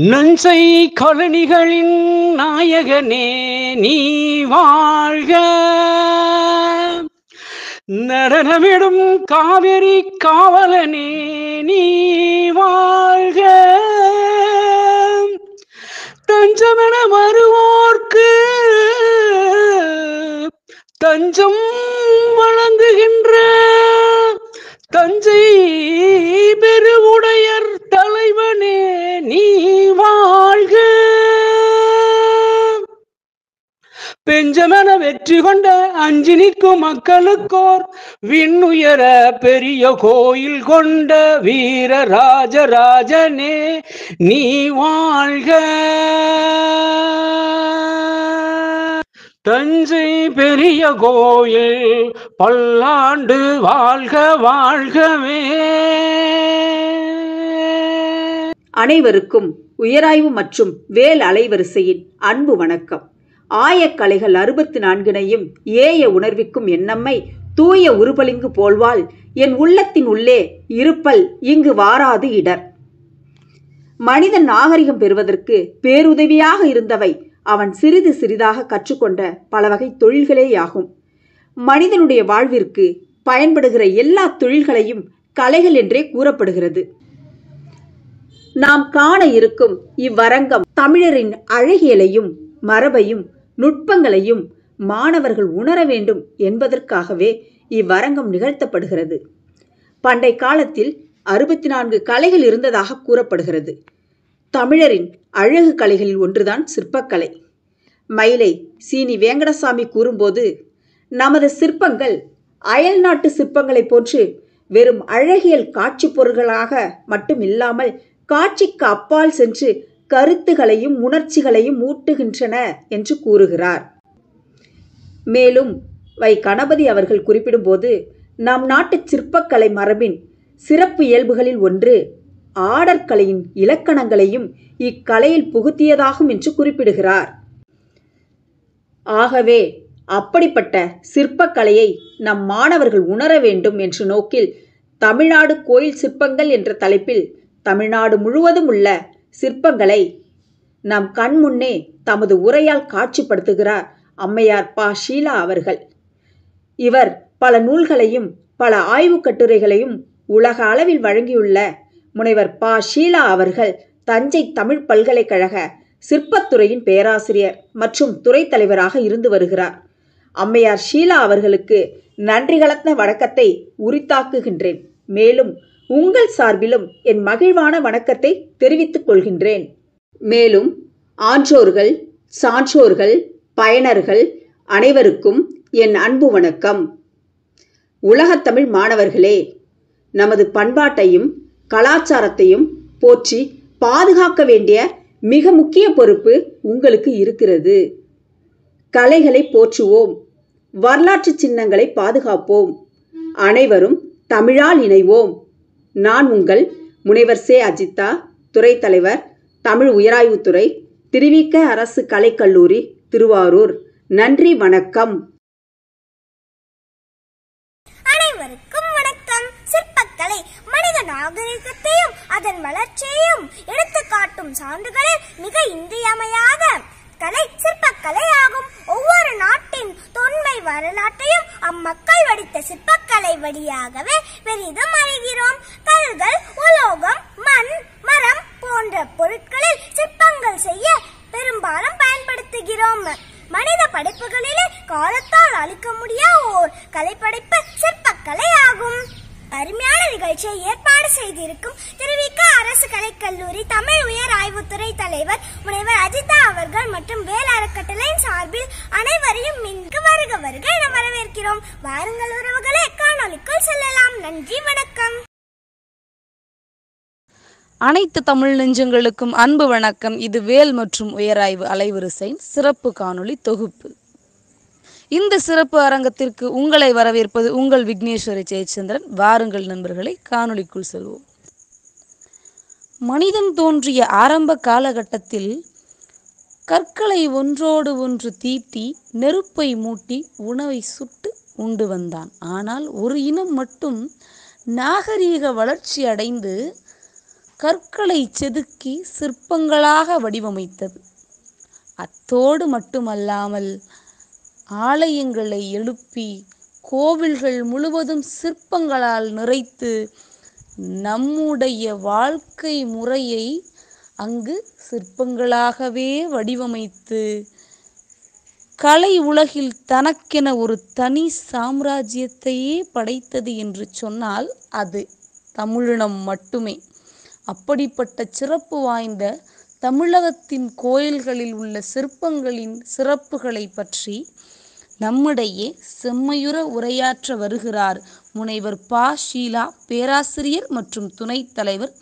நன்சை கழனிகளின் நாயகனே நீ வாழ்க. நடனமிடும் காவிரி காவலனே நீ வாழ்க. தஞ்சமென வருவோர்க்கு தஞ்சம் வழங்குகின்ற தஞ்சை பெருவுடையர் தலைவனே நீ வாழ்க. பெஞ்சமென வெற்றி கொண்ட அஞ்சி நிற்கும் மக்களுக்கோர் விண்ணுயர பெரிய கோயில் கொண்ட வீர ராஜராஜனே நீ வாழ்க. தஞ்சை பெரிய கோயில் பல்லாண்டு வாழ்க வாழ்கவே. அனைவருக்கும் உயராய்வு மற்றும் வேல் அலைவரிசையின் அன்பு வணக்கம். ஆயக்கலைகள் 64னையும் ஏய உணர்விக்கும் என்னம்மை தூய உருபலிங்கு போல்வாள் என் உள்ளத்தின் உள்ளே இருப்பல் இங்கு வாராது இடர். மனிதன் நாகரிகம் பெறுவதற்கு பேருதவியாக இருந்தவை அவன் சிறிது சிறிதாக கற்றுக்கொண்ட பல வகை தொழில்களேயாகும். மனிதனுடைய வாழ்விற்கு பயன்படுகிற எல்லா தொழில்களையும் கலைகள் என்றே கூறப்படுகிறது. நாம் காண இருக்கும் இவ்வரங்கம் தமிழரின் அழகியலையும் மரபையும் நுட்பங்களையும் மாணவர்கள் உணர வேண்டும் என்பதற்காகவே இவ்வரங்கம் நிகழ்த்தப்படுகிறது. பண்டை காலத்தில் 64 கலைகள் இருந்ததாக கூறப்படுகிறது. தமிழரின் அழகு கலைகளில் ஒன்றுதான் சிற்பக்கலை. மயிலை சீனி வேங்கடசாமி கூறும்போது, நமது சிற்பங்கள் அயல் நாட்டு சிற்பங்களைப் போன்று வெறும் அழகியல் காட்சி பொருள்களாக மட்டும் இல்லாமல் காட்சிக்கு அப்பால் சென்று கருத்துகளையும் உணர்ச்சிகளையும் ஊட்டுகின்றன என்று கூறுகிறார். மேலும் வை கணபதி அவர்கள் குறிப்பிடும்போது, நம் நாட்டு சிற்பக்கலை மரபின் சிறப்பு இயல்புகளில் ஒன்று ஆடற்கலையின் இலக்கணங்களையும் இக்கலையில் புகுத்தியதாகும் என்று குறிப்பிடுகிறார். ஆகவே அப்படிப்பட்ட சிற்பக்கலையை நம் மாணவர்கள் உணர வேண்டும் என்ற நோக்கில் தமிழ்நாடு கோயில் சிற்பங்கள் என்ற தலைப்பில் தமிழ்நாடு முழுவதும் உள்ள சிற்பங்களை நம் கண் முன்னே தமது உரையால் காட்சிப்படுத்துகிறார் அம்மையார் பா. ஷீலா அவர்கள். இவர் பல நூல்களையும் பல ஆய்வுக் கட்டுரைகளையும் உலக அளவில் வழங்கியுள்ள முனைவர் பா. ஷீலா அவர்கள் தஞ்சை தமிழ் பல்கலைக்கழக சிற்பத்துறையின் பேராசிரியர் மற்றும் துறை தலைவராக இருந்து வருகிறார். அம்மையார் ஷீலா அவர்களுக்கு நன்றி கலந்த வணக்கத்தை உரித்தாக்குகின்றேன். மேலும் உங்கள் சார்பிலும் என் மகிழ்வான வணக்கத்தை தெரிவித்துக் கொள்கின்றேன். மேலும் ஆன்றோர்கள், சான்றோர்கள், பயனர்கள் அனைவருக்கும் என் அன்பு வணக்கம். உலகத்தமிழ் மாணவர்களே, நமது பண்பாட்டையும் கலாச்சாரத்தையும் போற்றி பாதுகாக்க வேண்டிய மிக முக்கிய பொறுப்பு உங்களுக்கு இருக்கிறது. கலைகளை போற்றுவோம், வரலாற்று சின்னங்களை பாதுகாப்போம், அனைவரும் தமிழால் இணைவோம். நான் உங்கள் முனைவர் சே. அஜிதா, துறை தலைவர், தமிழ் உயராய்வுத்துறை, திருவிக அரசு கலைக்கல்லூரி, திருவாரூர். நன்றி, வணக்கம். அனைவருக்கும் வணக்கம். சிற்பக்கலை மனித நாகரிகத்தையும் அதன் வளர்ச்சியையும் எடுத்து காட்டும் சான்றுகளில் மிக இன்றியமையாத கலை சிற்பக்கலை ஆகும். ஒவ்வொரு நாட்டின் தொன்மை வரலாற்றையும் அம்மக்கள் வடித்த சிற்பக்கலை வழியாகவே பெரிதும் அறிகிறோம். கல்கள், உலோகம், மண், மரம் போன்ற பொருட்களில் சிற்பங்கள் செய்ய பெரும்பாலும் பயன்படுத்துகிறோம். மனித படைப்புகளிலே காலத்தால் அழிக்க முடியாத ஓர் கலைப்படைப்பு சிற்பக்கலை ஆகும். அருமையான நிகழ்ச்சியை ஏற்பாடு செய்திருக்கும் திருவிக அரசு கலைக்கல்லூரி தமிழ் உயர் ஆய்வுத்துறை தலைவர் முனைவர் அஜிதா அவர்கள் மற்றும் வேல் அறக்கட்டளையின் சார்பில் அனைவரையும் இங்கு வருக வருக என வரவேற்கிறோம். வாருங்கள் உறவுகளே, காணொலிக்குள் செல்லலாம். நன்றி, வணக்கம். அனைத்து தமிழ் நெஞ்சங்களுக்கும் அன்பு வணக்கம். இது வேல் மற்றும் உயராய்வு அலைவரிசையின் சிறப்பு காணொளி தொகுப்பு. இந்த சிறப்பு அரங்கத்திற்கு உங்களை வரவேற்பது உங்கள் விக்னேஸ்வரி ஜெயச்சந்திரன். வாருங்கள் நண்பர்களை, காணொளிக்குள் செல்வோம். மனிதன் தோன்றிய ஆரம்ப காலகட்டத்தில் கற்களை ஒன்றோடு ஒன்று தீட்டி நெருப்பை மூட்டி உணவை சுட்டு உண்டு வந்தான். ஆனால் ஒரு இனம் மட்டும் நாகரீக வளர்ச்சி அடைந்து கற்களை செதுக்கி சிற்பங்களாக வடிவமைத்தது. அத்தோடு மட்டுமல்லாமல் ஆலயங்களை எழுப்பி கோவில்கள் முழுவதும் சிற்பங்களால் நிறைத்து நம்முடைய வாழ்க்கை முறையை அங்கு சிற்பங்களாகவே வடிவமைத்து கலை உலகில் தனக்கென ஒரு தனி சாம்ராஜ்யத்தையே படைத்தது என்று சொன்னால் அது தமிழினம் மட்டுமே. அப்படிப்பட்ட சிறப்பு வாய்ந்த தமிழகத்தின் கோயில்களில் உள்ள சிற்பங்களின் சிறப்புகளை பற்றி நம்முடைய செம்மையுற உரையாற்ற வருகிறார் முனைவர் ப. ஷீலா, பேராசிரியர் மற்றும் துணைத் தலைவர்,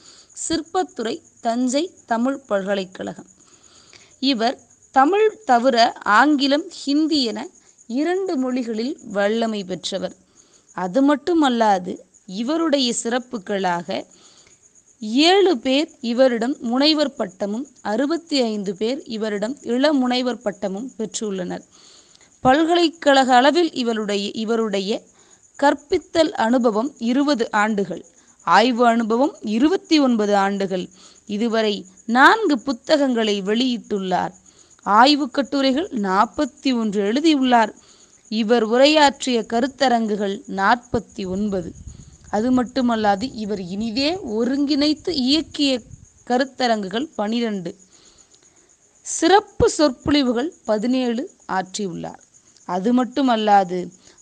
சிற்பத்துறை, தஞ்சை தமிழ் பல்கலைக்கழகம். இவர் தமிழ் தவிர ஆங்கிலம், ஹிந்தி என 2 மொழிகளில் வல்லமை பெற்றவர். அது மட்டுமல்லாது இவருடைய சிறப்புகளாக 7 பேர் இவரிடம் முனைவர் பட்டமும் 65 பேர் இவரிடம் இளமுனைவர் பட்டமும் பெற்றுள்ளனர். பல்கலைக்கழக அளவில் இவருடைய கற்பித்தல் அனுபவம் 20 ஆண்டுகள், ஆய்வு அனுபவம் 29 ஆண்டுகள். இதுவரை 4 புத்தகங்களை வெளியிட்டுள்ளார். ஆய்வு கட்டுரைகள் 41 எழுதியுள்ளார். இவர் உரையாற்றிய கருத்தரங்குகள் 49. அது மட்டுமல்லாது இவர் இனிதே ஒருங்கிணைத்து இயக்கிய கருத்தரங்குகள் 12, சிறப்பு சொற்பொழிவுகள் 17 ஆற்றியுள்ளார். அது மட்டுமல்லாது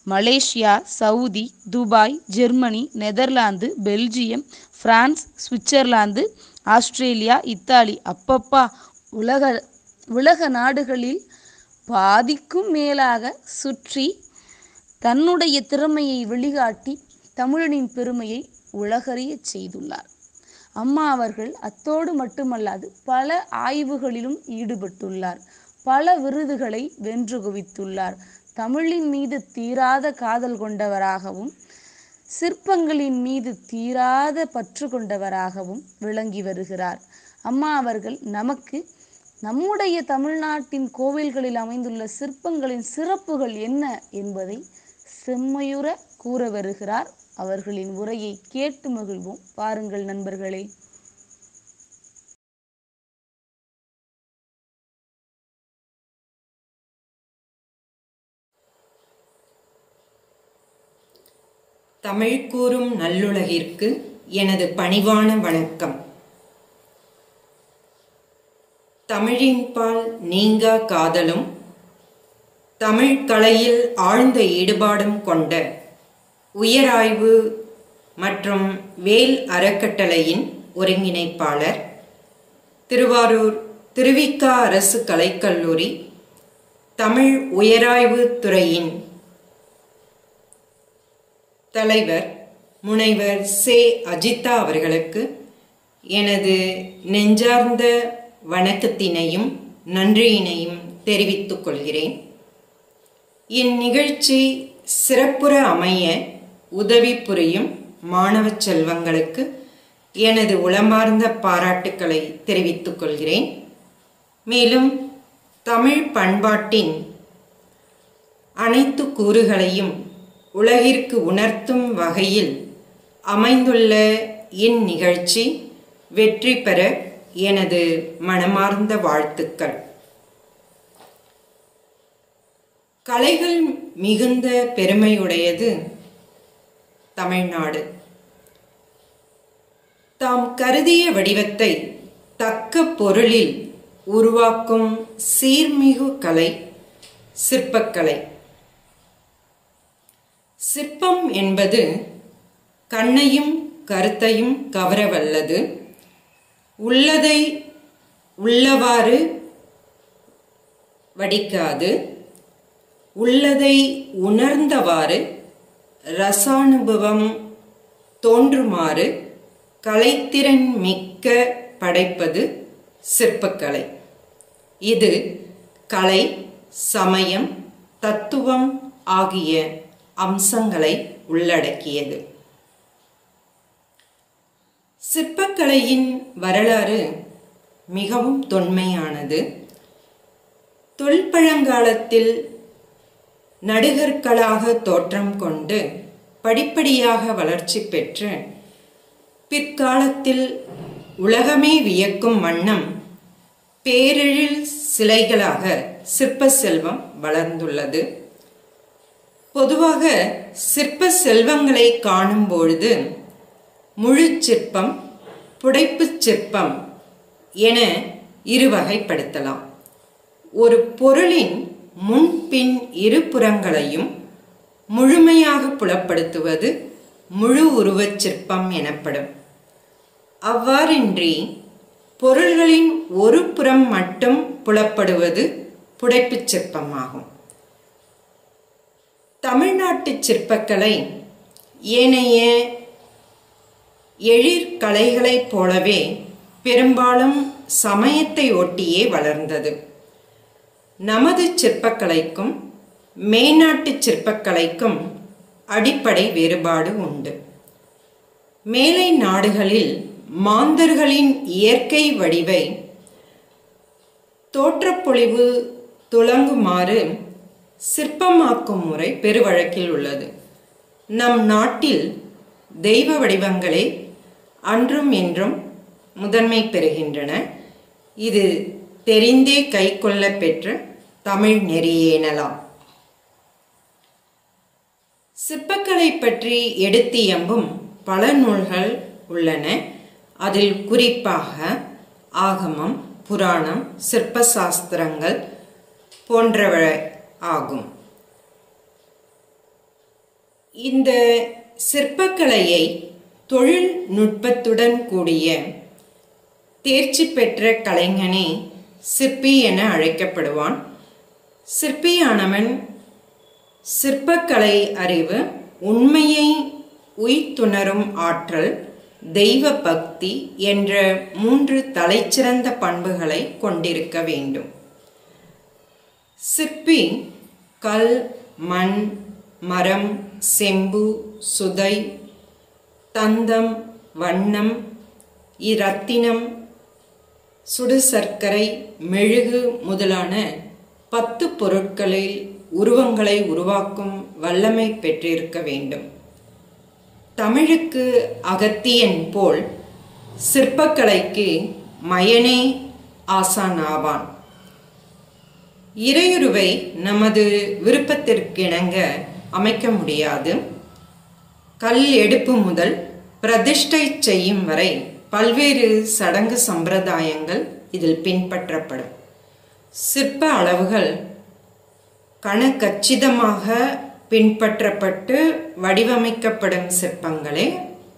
Malaysia, Saudi, Dubai, Germany, Netherlands, Belgium, France, Switzerland, Australia, Italy, அப்பப்பா உலக நாடுகளில் பாதிக்கும் மேலாக சுற்றி தன்னுடைய திறமையை வெளிக்காட்டி தமிழனின் பெருமையை உலகறிய செய்துள்ளார். அம்மா அவர்கள் அத்தோடு மட்டுமல்லாது பல ஆய்வுகளிலும் ஈடுபட்டுள்ளார். பல விருதுகளை வென்று குவித்துள்ளார். தமிழின் மீது தீராத காதல் கொண்டவராகவும் சிற்பங்களின் மீது தீராத பற்று கொண்டவராகவும் விளங்கி வருகிறார். அம்மா அவர்கள் நமக்கு நம்முடைய தமிழ்நாட்டின் கோவில்களில் அமைந்துள்ள சிற்பங்களின் சிறப்புகள் என்ன என்பதை செம்மையுற கூற வருகிறார். அவர்களின் உரையை கேட்டு மகிழ்வோம். பாருங்கள் நண்பர்களே. தமிழ் கூறும் நல்லுலகிற்கு எனது பணிவான வணக்கம். தமிழின்பால் நீங்கா காதலும் தமிழ் கலையில் ஆழ்ந்த ஈடுபாடும் கொண்ட உயராய்வு மற்றும் வேல் அறக்கட்டளையின் ஒருங்கிணைப்பாளர், திருவாரூர் திருவிக அரசு கலைக்கல்லூரி தமிழ் உயராய்வு துறையின் தலைவர் முனைவர் சே. அஜிதா அவர்களுக்கு எனது நெஞ்சார்ந்த வணக்கத்தினையும் நன்றியினையும் தெரிவித்துக் கொள்கிறேன். இந்நிகழ்ச்சி சிறப்புற அமைய உதவி புரியும் மாணவ செல்வங்களுக்கு எனது உளமார்ந்த பாராட்டுக்களை தெரிவித்துக் கொள்கிறேன். மேலும் தமிழ் பண்பாட்டின் அனைத்து கூறுகளையும் உலகிற்கு உணர்த்தும் வகையில் அமைந்துள்ள இந்நிகழ்ச்சி வெற்றி பெற எனது மனமார்ந்த வாழ்த்துக்கள். கலைகள் மிகுந்த பெருமையுடையது தமிழ்நாடு. தாம் கருதிய வடிவத்தை தக்க பொருளில் உருவாக்கும் சீர்மிகு கலை சிற்பக்கலை. சிற்பம் என்பது கண்ணையும் கருத்தையும் கவரவல்லது. உள்ளதை உள்ளவாறு வடிக்காது, உள்ளதை உணர்ந்தவாறு ரசானுபவம் தோன்றுமாறு கலைத்திறன் மிக்க படைப்பது சிற்பக்கலை. இது கலை, சமயம், தத்துவம் ஆகிய அம்சங்களை உள்ளடக்கியது. சிற்பக்கலையின் வரலாறு மிகவும் தொன்மையானது. தொல்பழங்காலத்தில் நடுகற்களாக தோற்றம் கொண்டு படிப்படியாக வளர்ச்சி பெற்று பிற்காலத்தில் உலகமே வியக்கும் வண்ணம் பேரெழில் சிலைகளாக சிற்ப செல்வம் வளர்ந்துள்ளது. பொதுவாக சிற்ப செல்வங்களை காணும் பொழுது முழு சிற்பம், புடைப்பு சிற்பம் என இருவகைப்படுத்தலாம். ஒரு பொருளின் முன்பின் இருபுறங்களையும் முழுமையாக புலப்படுத்துவது முழு உருவச் சிற்பம் எனப்படும். அவ்வாறின்றி பொருள்களின் ஒரு புறம் மட்டும் புலப்படுவது புடைப்புச் சிற்பமாகும். தமிழ்நாட்டு சிற்பக்கலை ஏனைய எழிற்கலைகளைப் போலவே பெரும்பாலும் சமயத்தை ஒட்டியே வளர்ந்தது. நமது சிற்பக்கலைக்கும் மேனாட்டு சிற்பக்கலைக்கும் அடிப்படை வேறுபாடு உண்டு. மேலை நாடுகளில் மாந்தர்களின் இயற்கை வடிவை தோற்றப்பொழிவு துலங்குமாறு சிற்பமாக்கும் முறை பெருவழக்கில் உள்ளது. நம் நாட்டில் தெய்வ வடிவங்களே அன்றும் என்றும் முதன்மை பெறுகின்றன. இது தெரிந்தே கைக்கொள்ள பெற்ற தமிழ் நெறியேனலாம். சிற்பக்கலை பற்றி எடுத்தியம்பும் பல நூல்கள் உள்ளன. அதில் குறிப்பாக ஆகமம், புராணம், சிற்ப சாஸ்திரங்கள் போன்றவை ஆகும். இந்த சிற்பக்கலையை தொழில்நுட்பத்துடன் கூடிய தேர்ச்சி பெற்ற கலைஞனே சிற்பி என அழைக்கப்படுவான். சிற்பியானவன் சிற்பக்கலை அறிவு, உண்மையை உய்த்துணரும் ஆற்றல், தெய்வ பக்தி என்ற 3 தலைச்சிறந்த பண்புகளை கொண்டிருக்க வேண்டும். சிற்பி கல், மண், மரம், செம்பு, சுதை, தந்தம், வண்ணம், இரத்தினம், சுடு சர்க்கரை, மெழுகு முதலான 10 பொருட்களில் உருவங்களை உருவாக்கும் வல்லமை பெற்றிருக்க வேண்டும். தமிழுக்கு அகத்தியன் போல் சிற்பக்கலைக்கு மயனே ஆசானாவான். இறையுருவை நமது விருப்பத்திற்கிணங்க அமைக்க முடியாது. கல் எடுப்பு முதல் பிரதிஷ்டை செய்யும் வரை பல்வேறு சடங்கு சம்பிரதாயங்கள் இதில் பின்பற்றப்படும். சிற்ப அளவுகள் கணக்கச்சிதமாக பின்பற்றப்பட்டு வடிவமைக்கப்படும் சிற்பங்களே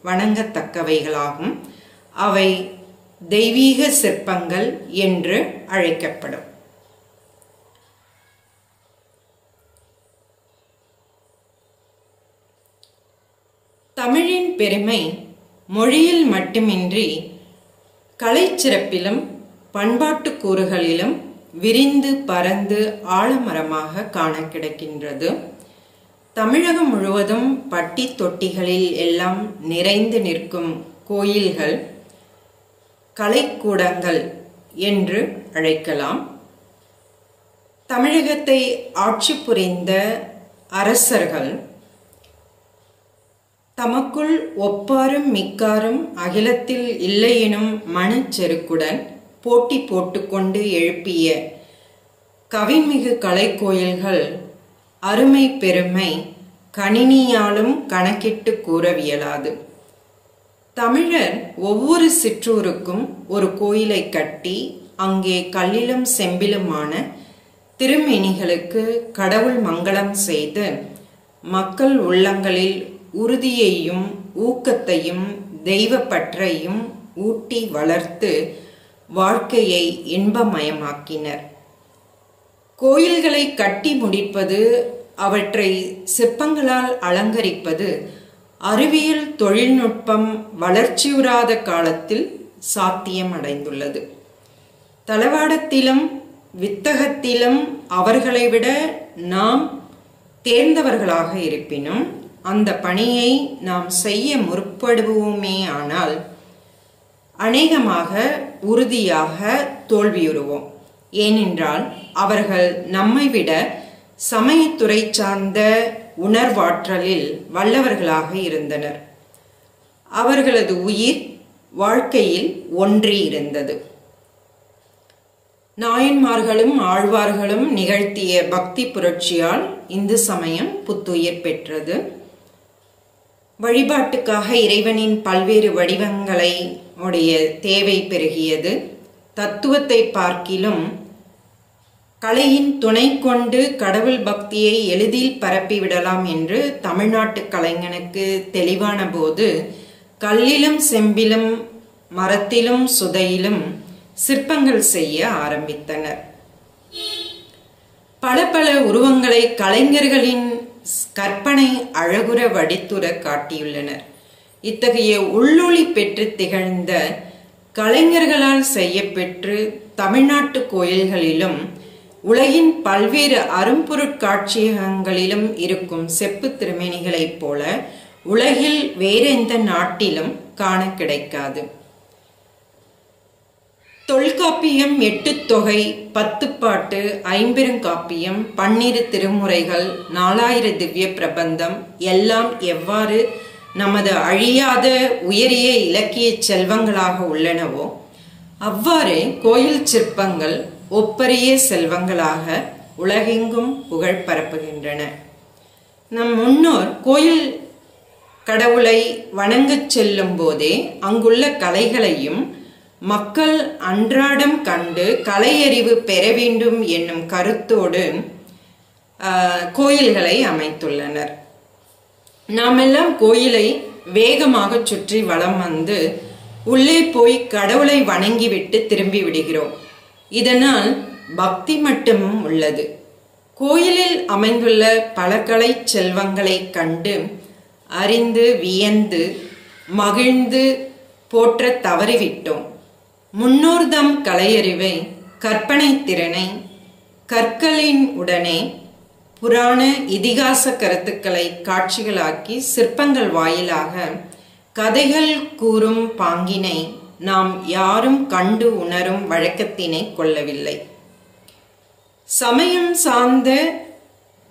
வணங்கத்தக்கவைகளாகும். அவை தெய்வீக சிற்பங்கள் என்று அழைக்கப்படும். தமிழின் பெருமை மொழியில் மட்டுமின்றி கலைச்சிறப்பிலும் பண்பாட்டு கூறுகளிலும் விரிந்து பரந்து ஆழமரமாக காண கிடைக்கின்றது. தமிழகம் முழுவதும் பட்டி தொட்டிகளில் எல்லாம் நிறைந்து நிற்கும் கோயில்கள் கலைக்கூடங்கள் என்று அழைக்கலாம். தமிழகத்தை ஆட்சி புரிந்த அரசர்கள் தமக்குள் ஒப்பாரும் மிக்காரும் அகிலத்தில் இல்லை எனும் மனச்செருக்குடன் போட்டி போட்டுக்கொண்டு எழுப்பிய கவிமிகு கலைக்கோயில்கள் அருமை பெருமை கணினியாலும் கணக்கிட்டு கூறவியலாது. தமிழர் ஒவ்வொரு சிற்றூருக்கும் ஒரு கோயிலை கட்டி அங்கே கல்லிலும் செம்பிலுமான திருமேனிகளுக்கு கடவுள் மங்களம் செய்து மக்கள் உள்ளங்களில் உறுதியையும் ஊக்கத்தையும் தெய்வப்பற்றையும் ஊட்டி வளர்த்து வாழ்க்கையை இன்பமயமாக்கினர். கோயில்களை கட்டி முடிப்பது, அவற்றை சிற்பங்களால் அலங்கரிப்பது அறிவியல் தொழில்நுட்பம் வளர்ச்சியுறாத காலத்தில் சாத்தியம் அடைந்துள்ளது. தளவாடத்திலும் வித்தகத்திலும் அவர்களை விட நாம் தேர்ந்தவர்களாக இருப்பினும் அந்த பணியை நாம் செய்ய முற்படுவோமே ஆனால் அநேகமாக உறுதியாக தோல்வியுறுவோம். ஏனென்றால் அவர்கள் நம்மை விட சமயத்துறை சார்ந்த உணர்வாற்றலில் வல்லவர்களாக இருந்தனர். அவர்களது உயிர் வாழ்க்கையில் ஒன்றி இருந்தது. நாயன்மார்களும் ஆழ்வார்களும் நிகழ்த்திய பக்தி புரட்சியால் இந்து சமயம் புத்துயிர் பெற்றது. வழிபாட்டுக்காக இறைவனின் பல்வேறு வடிவங்களை உடைய தேவை பெருகியது. தத்துவத்தை பார்க்கிலும் கலையின் துணை கொண்டு கடவுள் பக்தியை எளிதில் பரப்பிவிடலாம் என்று தமிழ்நாட்டு கலைஞனுக்கு தெளிவான போது கல்லிலும் செம்பிலும் மரத்திலும் சுதையிலும் சிற்பங்கள் செய்ய ஆரம்பித்தனர். பல பல உருவங்களை கலைஞர்களின் கற்பனை அழகுற வடித்துற காட்டியுள்ளனர். இத்தகைய உள்ளொளி பெற்று திகழ்ந்த கலைஞர்களால் செய்யப்பெற்று தமிழ்நாட்டு கோயில்களிலும் உலகின் பல்வேறு அரும்பொருட்காட்சியகங்களிலும் இருக்கும் செப்பு திருமேனிகளைப் போல உலகில் வேறெந்த நாட்டிலும் காண கிடைக்காது. தொல்காப்பியம், 8 தொகை, 10 பாட்டு, 5 பெருங்காப்பியம், 12 திருமுறைகள், 4000 திவ்ய பிரபந்தம் எல்லாம் எவ்வாறு நமது அழியாத உயரிய இலக்கிய செல்வங்களாக உள்ளனவோ அவ்வாறு கோயில் சிற்பங்கள் ஒப்பரிய செல்வங்களாக உலகெங்கும் புகழ் பரப்புகின்றன. நம் முன்னோர் கோயில் கடவுளை வணங்கச் செல்லும் போதே அங்குள்ள கலைகளையும் மக்கள் அன்றாடம் கண்டு கலையறிவு பெற வேண்டும் என்னும் கருத்தோடு கோயில்களை அமைத்துள்ளனர். நாமெல்லாம் கோயிலை வேகமாக சுற்றி வலம் வந்து உள்ளே போய் கடவுளை வணங்கிவிட்டு திரும்பி விடுகிறோம். இதனால் பக்தி மட்டும் உள்ளது. கோயிலில் அமைந்துள்ள பல கலை செல்வங்களை கண்டு அறிந்து வியந்து மகிழ்ந்து போற்ற தவறிவிட்டோம். முன்னோர்தம் கலையறிவை, கற்பனை திறனை கற்களின் உடனே புராண இதிகாச கருத்துக்களை காட்சிகளாக்கி சிற்பங்கள் வாயிலாக கதைகள் கூறும் பாங்கினை நாம் யாரும் கண்டு உணரும் வழக்கத்தினை கொள்ளவில்லை. சமயம் சார்ந்த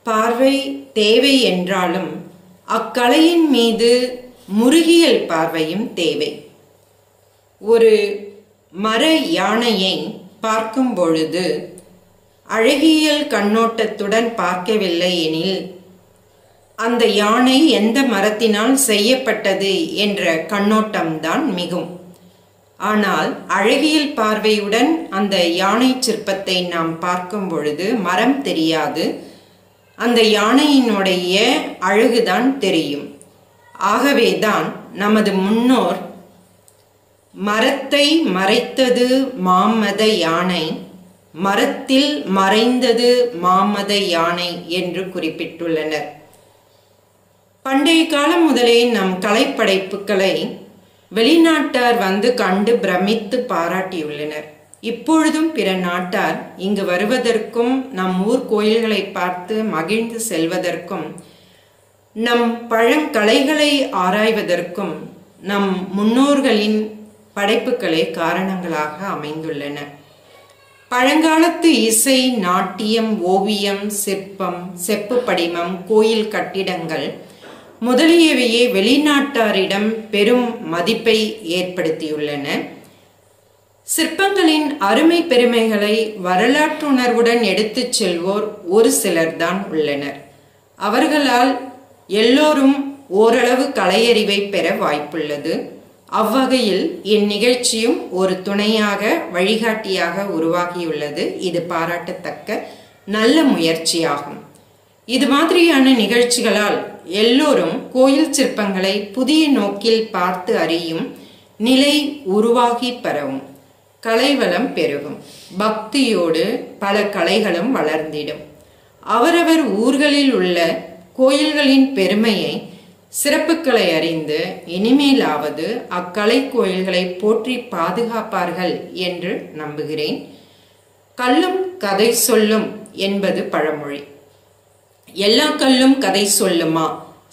பார்வை தேவை என்றாலும் அக்கலையின் மீது முருகியல் பார்வையும் தேவை. ஒரு மர யானையை பார்க்கும் பொழுது அழகியல் கண்ணோட்டத்துடன் பார்க்கவில்லை எனில் அந்த யானை எந்த மரத்தினால் செய்யப்பட்டது என்ற கண்ணோட்டம்தான் மிகும். ஆனால் அழகியல் பார்வையுடன் அந்த யானை சிற்பத்தை நாம் பார்க்கும் பொழுது மரம் தெரியாது, அந்த யானையினுடைய அழகுதான் தெரியும். ஆகவேதான் நமது முன்னோர் மரத்தை மறைத்தது மாமத யானை, மரத்தில் மறைந்தது மாமத யானை என்று குறிப்பிட்டுள்ளனர். பண்டைய காலம் முதலே நம் கலைப்படைப்புகளை வெளிநாட்டார் வந்து கண்டு பிரமித்து பாராட்டியுள்ளனர். இப்பொழுதும் பிற நாட்டார் இங்கு வருவதற்கும் நம் ஊர் கோயில்களை பார்த்து மகிழ்ந்து செல்வதற்கும் நம் பழங்கலைகளை ஆராய்வதற்கும் நம் முன்னோர்களின் படைப்புகளே காரணங்களாக அமைந்துள்ளன. பழங்காலத்து இசை, நாட்டியம், ஓவியம், சிற்பம், செப்பு படிமம், கோயில் கட்டிடங்கள் முதலியவையே வெளிநாட்டாரிடம் பெரும் மதிப்பை ஏற்படுத்தியுள்ளன. சிற்பங்களின் அருமை பெருமைகளை வரலாற்றுணர்வுடன் எடுத்துச் செல்வோர் ஒரு சிலர்தான் உள்ளனர். அவர்களால் எல்லோரும் ஓரளவு கலையறிவை பெற வாய்ப்புள்ளது. அவ்வகையில் இந்நிகழ்ச்சியும் ஒரு துணையாக வழிகாட்டியாக உருவாகியுள்ளது. இது பாராட்டத்தக்க நல்ல முயற்சியாகும். இது மாதிரியான நிகழ்ச்சிகளால் எல்லோரும் கோயில் சிற்பங்களை புதிய நோக்கில் பார்த்து அறியும் நிலை உருவாகி பரவும், கலைவளம் பெருகும், பக்தியோடு பல கலைகளும் வளர்ந்திடும். அவரவர் ஊர்களில் உள்ள கோயில்களின் பெருமையை, சிறப்புகளை அறிந்து இனிமேலாவது அக்கலை கோயில்களை போற்றி பாதுகாப்பார்கள் என்று நம்புகிறேன். கல்லும் கதை சொல்லும் என்பது பழமொழி. எல்லா கல்லும் கதை சொல்லுமா?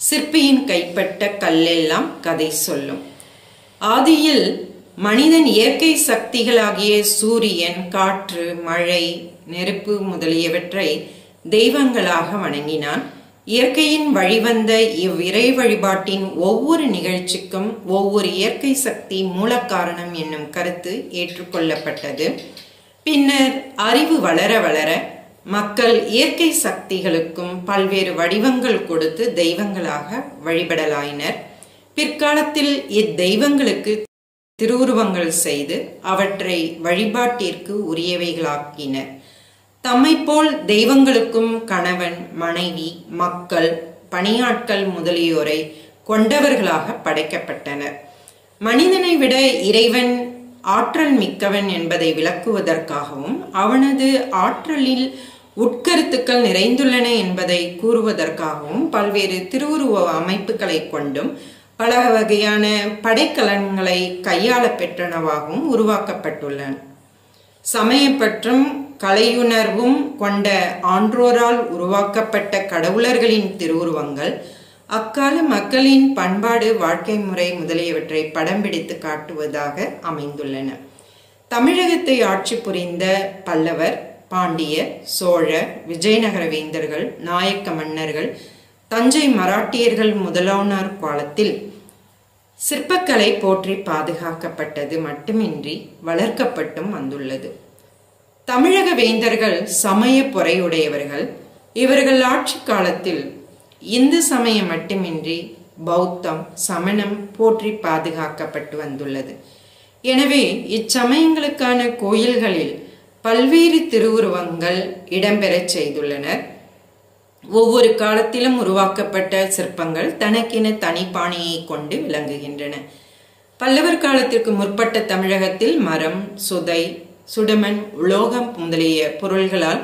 சிற்பியின் கைப்பட்ட கல்லெல்லாம் கதை சொல்லும். ஆதியில் மனிதன் இயற்கை சக்திகளாகிய சூரியன், காற்று, மழை, நெருப்பு முதலியவற்றை தெய்வங்களாக வணங்கினான். இயற்கையின் வழிவந்த இவ்விறை வழிபாட்டின் ஒவ்வொரு நிகழ்ச்சிக்கும் ஒவ்வொரு இயற்கை சக்தி மூலக்காரணம் என்னும் கருத்து ஏற்றுக்கொள்ளப்பட்டது. பின்னர் அறிவு வளர வளர மக்கள் இயற்கை சக்திகளுக்கும் பல்வேறு வடிவங்கள் கொடுத்து தெய்வங்களாக வழிபடலாயினர். பிற்காலத்தில் இத்தெய்வங்களுக்கு திருவுருவங்கள் செய்து அவற்றை வழிபாட்டிற்கு உரியவைகளாக்கினர். தம்மை போல் தெய்வங்களுக்கும் கணவன், மனைவி, மக்கள், பணியாட்கள் முதலியோரை கொண்டவர்களாக படைக்கப்பட்டனர். மனிதனை விட இறைவன் ஆற்றல் மிக்கவன் என்பதை விளக்குவதற்காகவும் அவனது ஆற்றலில் உட்கருத்துக்கள் நிறைந்துள்ளன என்பதை கூறுவதற்காகவும் பல்வேறு திருவுருவ அமைப்புகளை கொண்டும் பல வகையான படைக்கலன்களை கையாள பெற்றனவாகவும் உருவாக்கப்பட்டுள்ளன. சமயப்பற்றும் கலையுணர்வும் கொண்ட ஆன்றோரால் உருவாக்கப்பட்ட கடவுளர்களின் திருவுருவங்கள் அக்கால மக்களின் பண்பாடு, வாழ்க்கை முறை முதலியவற்றை படம் பிடித்து காட்டுவதாக அமைந்துள்ளன. தமிழகத்தை ஆட்சி புரிந்த பல்லவர், பாண்டியர், சோழ, விஜயநகர வேந்தர்கள், நாயக்க மன்னர்கள், தஞ்சை மராட்டியர்கள் முதலானோர் காலத்தில் சிற்பக்கலை போற்றி பாதுகாக்கப்பட்டது மட்டுமின்றி வளர்க்கப்பட்டும் வந்துள்ளது. தமிழக வேந்தர்கள் சமய பொறையுடையவர்கள். இவர்கள் ஆட்சி காலத்தில் இந்து சமயம் மட்டுமின்றி பௌத்தம், சமணம் போற்றி பாதுகாக்கப்பட்டு வந்துள்ளது. எனவே இச்சமயங்களுக்கான கோயில்களில் பல்வேறு திருவுருவங்கள் இடம்பெறச் செய்துள்ளனர். ஒவ்வொரு காலத்திலும் உருவாக்கப்பட்ட சிற்பங்கள் தனக்கென தனிப்பாணியை கொண்டு விளங்குகின்றன. பல்லவர் காலத்திற்கு முற்பட்ட தமிழகத்தில் மரம், சுதை, சுடுமண், உலோகம் முதலிய பொருள்களால்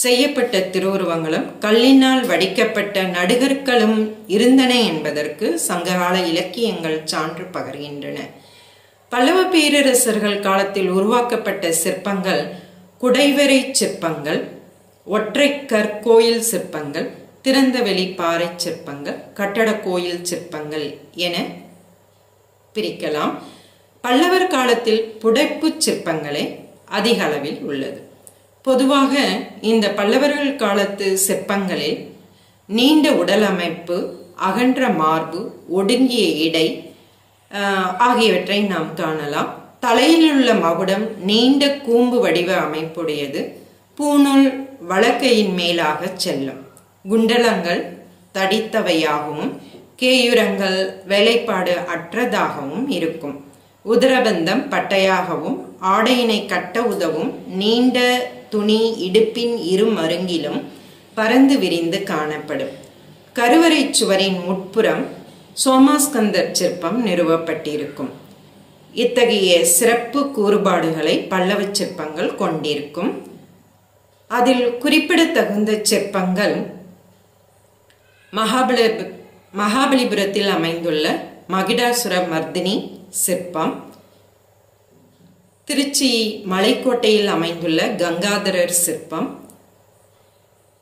செய்யப்பட்ட திருவுருவங்களும் கல்லினால் வடிக்கப்பட்ட நடுகற்களும் இருந்தன என்பதற்கு சங்ககால இலக்கியங்கள் சான்று பகர்கின்றன. பல்லவ பேரரசர்கள் காலத்தில் உருவாக்கப்பட்ட சிற்பங்கள் குடைவரை சிற்பங்கள், ஒற்றை கற்கோயில் சிற்பங்கள், திறந்தவெளி பாறை சிற்பங்கள், கட்டட கோயில் சிற்பங்கள் என பிரிக்கலாம். பல்லவர் காலத்தில் புடைப்பு சிற்பங்களே அதிக அளவில் உள்ளது. பொதுவாக இந்த பல்லவர்கள் காலத்து சிற்பங்களில் நீண்ட உடல் அமைப்பு, அகன்ற மார்பு, ஒடுங்கிய இடை ஆகியவற்றை நாம் காணலாம். தலையில் உள்ள மகுடம் நீண்ட கூம்பு வடிவ அமைப்புடையது. பூணூல் வலக்கையின் மேலாக செல்லும். குண்டலங்கள் தடித்தவையாகவும் கேயுரங்கள் வேலைப்பாடு அற்றதாகவும் இருக்கும். உதரபந்தம் பட்டையாகவும் ஆடையினை கட்ட உதவும் நீண்ட துணி இடுப்பின் இரு மருங்கிலும் பரந்து விரிந்து காணப்படும். கருவறை சுவரின் உட்புறம் சோமாஸ்கந்தர் சிற்பம் நிறுவப்பட்டிருக்கும். இத்தகைய சிறப்பு கூறுபாடுகளை பல்லவ சிற்பங்கள் கொண்டிருக்கும். அதில் குறிப்பிடத்தகுந்த சிற்பங்கள் மகாபலிபுரத்தில் அமைந்துள்ள மகிடாசுர மர்தினி சிற்பம், திருச்சி மலைக்கோட்டையில் அமைந்துள்ள கங்காதரர் சிற்பம்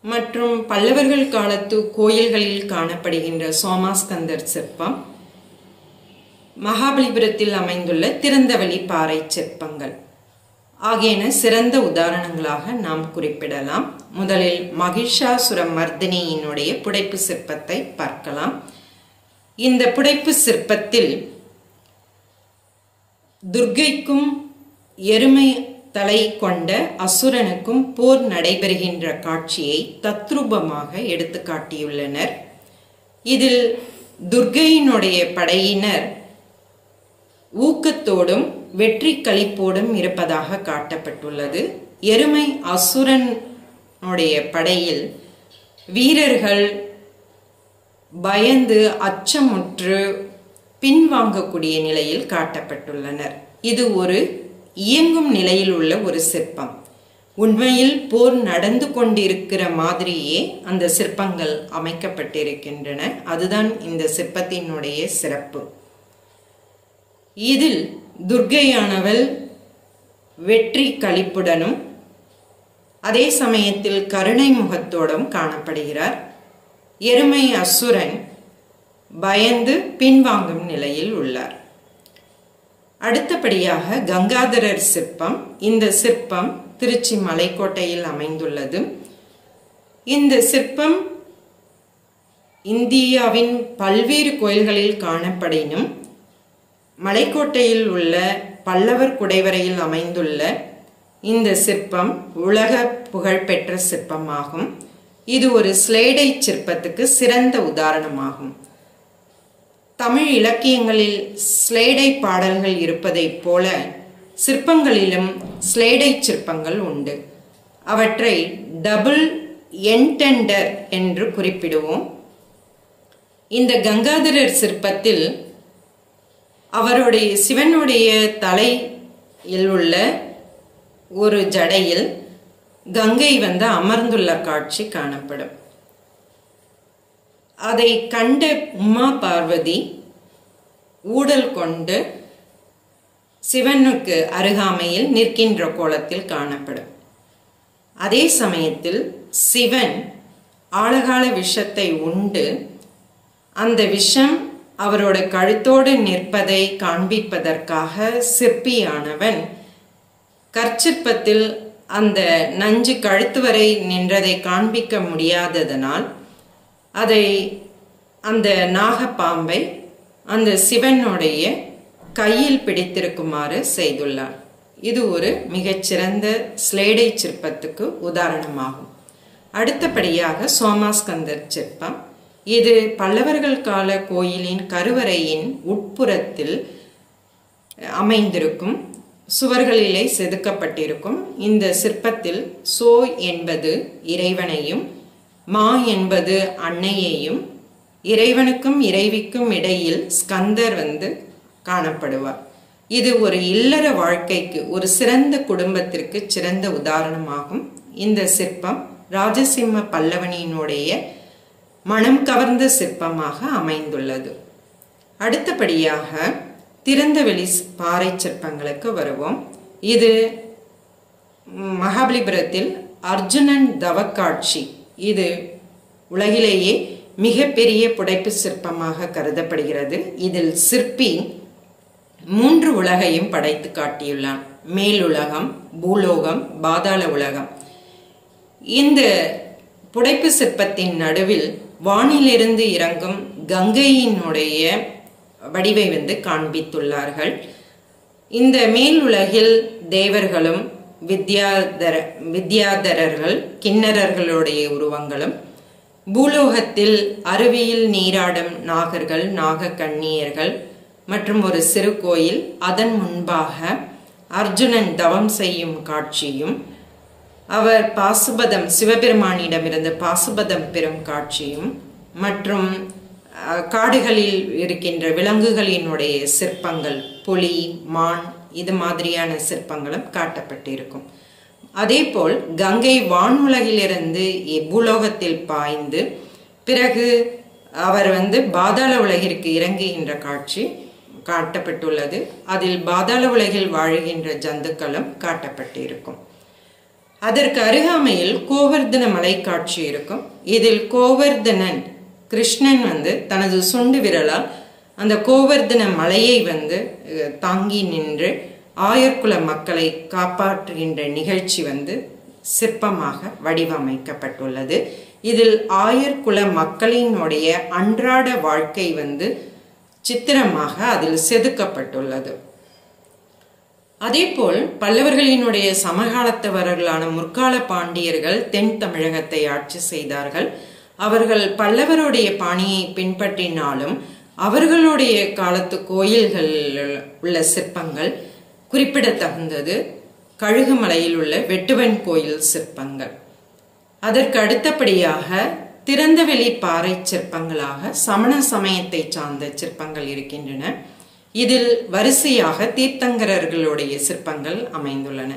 மற்றும் பல்லவர்கள் காலத்து கோயில்களில் காணப்படுகின்ற சோமாஸ்கந்தர் சிற்பம், மகாபலிபுரத்தில் அமைந்துள்ள திறந்தவெளி பாறை சிற்பங்கள் ஆகியன சிறந்த உதாரணங்களாக நாம் குறிப்பிடலாம். முதலில் மகிஷாசுர மர்தினியினுடைய புடைப்பு சிற்பத்தை பார்க்கலாம். இந்த புடைப்பு சிற்பத்தில் துர்க்கைக்கும் எருமை தலை கொண்ட அசுரனுக்கும் போர் நடைபெறுகின்ற காட்சியை தத்ரூபமாக எடுத்து காட்டியுள்ளனர். இதில் துர்க்கையினுடைய படையினர் ஊக்கத்தோடும் வெற்றி களிப்போடும் இருப்பதாக காட்டப்பட்டுள்ளது. எருமை அசுரனுடைய படையில் வீரர்கள் பயந்து அச்சமுற்று பின்வாங்கக்கூடிய நிலையில் காட்டப்பட்டுள்ளனர். இது ஒரு இயங்கும் நிலையில் உள்ள ஒரு சிற்பம். உண்மையில் போர் நடந்து கொண்டிருக்கிற மாதிரியே அந்த சிற்பங்கள் அமைக்கப்பட்டிருக்கின்றன. அதுதான் இந்த சிற்பத்தினுடைய சிறப்பு. இதில் துர்க்கையானவள் வெற்றி களிப்புடனும் அதே சமயத்தில் கருணை முகத்தோடும் காணப்படுகிறார். எருமை அசுரன் பயந்து பின்வாங்கும் நிலையில் உள்ளார். அடுத்தபடியாக கங்காதரர் சிற்பம். இந்த சிற்பம் திருச்சி மலைக்கோட்டையில் அமைந்துள்ளது. இந்த சிற்பம் இந்தியாவின் பல்வேறு கோயில்களில் காணப்படினும் மலைக்கோட்டையில் உள்ள பல்லவர் குடைவரையில் அமைந்துள்ள இந்த சிற்பம் உலக புகழ்பெற்ற சிற்பமாகும். இது ஒரு ஸ்லேடை சிற்பத்துக்கு சிறந்த உதாரணமாகும். தமிழ் இலக்கியங்களில் ஸ்லேடை பாடல்கள் இருப்பதைப் போல சிற்பங்களிலும் ஸ்லேடை சிற்பங்கள் உண்டு. அவற்றை டபுள் என்டெண்டர் என்று குறிப்பிடுவோம். இந்த கங்காதரர் சிற்பத்தில் அவருடைய சிவனுடைய தலையில் உள்ள ஒரு ஜடையில் கங்கை அமர்ந்துள்ள காட்சி காணப்படும். அதை கண்ட உமா பார்வதி ஊடல் கொண்டு சிவனுக்கு அருகாமையில் நிற்கின்ற கோலத்தில் காணப்படும். அதே சமயத்தில் சிவன் ஆழகால விஷத்தை உண்டு அந்த விஷம் அவரோட கழுத்தோடு நிற்பதை காண்பிப்பதற்காக சிற்பியானவன் கற்சிற்பத்தில் அந்த நஞ்சு கழுத்து வரை நின்றதை காண்பிக்க முடியாததனால் அதை அந்த நாகப்பாம்பை அந்த சிவனுடைய கையில் பிடித்திருக்குமாறு செய்துள்ளார். இது ஒரு மிகச்சிறந்த ஸ்லேடை சிற்பத்துக்கு உதாரணமாகும். அடுத்தபடியாக சோமாஸ்கந்தர் சிற்பம். இது பல்லவர்கள் கால கோயிலின் கருவறையின் உட்புறத்தில் அமைந்திருக்கும் சுவர்களிலே செதுக்கப்பட்டிருக்கும். இந்த சிற்பத்தில் சோ என்பது இறைவனையும் மா என்பது அன்னையையும் இறைவனுக்கும் இறைவிக்கும் இடையில் ஸ்கந்தர் காணப்படுவார். இது ஒரு இல்லற வாழ்க்கைக்கு ஒரு சிறந்த குடும்பத்திற்கு சிறந்த உதாரணமாகும். இந்த சிற்பம் ராஜசிம்ம பல்லவனினுடைய மனம் கவர்ந்த சிற்பமாக அமைந்துள்ளது. அடுத்தபடியாக திறந்தவெளி பாறை சிற்பங்களுக்கு வருவோம். இது மகாபலிபுரத்தில் அர்ஜுனன் தவக்காட்சி. இது உலகிலேயே மிகப்பெரிய புடைப்பு சிற்பமாக கருதப்படுகிறது. இதில் சிற்பி 3 உலகையும் படைத்து காட்டியுள்ளான். மேலுலகம், பூலோகம், பாதாள உலகம். இந்த புடைப்பு சிற்பத்தின் நடுவில் வானிலிருந்து இறங்கும் கங்கையினுடைய வடிவை காண்பித்துள்ளார்கள். இந்த மேலுலகில் தேவர்களும் வித்யாதரர்கள் கிண்ணறர்களுடைய உருவங்களும், பூலோகத்தில் அருவியில் நீராடும் நாகர்கள், நாக கன்னியர்கள் மற்றும் ஒரு சிறு கோயில், அதன் முன்பாக அர்ஜுனன் தவம் செய்யும் காட்சியும் அவர் பாசுபதம் சிவபெருமானிடமிருந்து பாசுபதம் பெறும் காட்சியும் மற்றும் காடுகளில் இருக்கின்ற விலங்குகளினுடைய சிற்பங்கள், புலி, மான், இது மாதிரியான சிற்பங்களும் காட்டப்பட்டிருக்கும். அதேபோல் கங்கை வானுலகிலிருந்து பூலோகத்தில் பாய்ந்து பிறகு அவர் பாதாள உலகிற்கு இறங்குகின்ற காட்சி காட்டப்பட்டுள்ளது. அதில் பாதாள உலகில் வாழுகின்ற ஜந்துக்களும் காட்டப்பட்டிருக்கும். அதற்கு அருகாமையில் கோவர்தன மலை காட்சி இருக்கும். இதில் கோவர்தனன் கிருஷ்ணன் தனது சுண்டு விரலால் அந்த கோவர்தன மலையை தாங்கி நின்று ஆயர்குல மக்களை காப்பாற்றுகின்ற நிகழ்ச்சி சிற்பமாக வடிவமைக்கப்பட்டுள்ளது. இதில் ஆயர்குல மக்களினுடைய அன்றாட வாழ்க்கை சித்திரமாக அதில் செதுக்கப்பட்டுள்ளது. அதேபோல் பல்லவர்களினுடைய சமகாலத்தவர்களான முற்கால பாண்டியர்கள் தென் தமிழகத்தை ஆட்சி செய்தார்கள். அவர்கள் பல்லவருடைய பாணியை பின்பற்றினாலும் அவர்களுடைய காலத்து கோயில்களில் உள்ள சிற்பங்கள் குறிப்பிடத்தகுந்தது கழுகுமலையில் உள்ள வெட்டுவன் கோயில் சிற்பங்கள். அதற்கு அடுத்தபடியாக திறந்தவெளி பாறை சிற்பங்களாக சமண சமயத்தை சார்ந்த சிற்பங்கள் இருக்கின்றன. இதில் வரிசையாக தீர்த்தங்கரர்களுடைய சிற்பங்கள் அமைந்துள்ளன.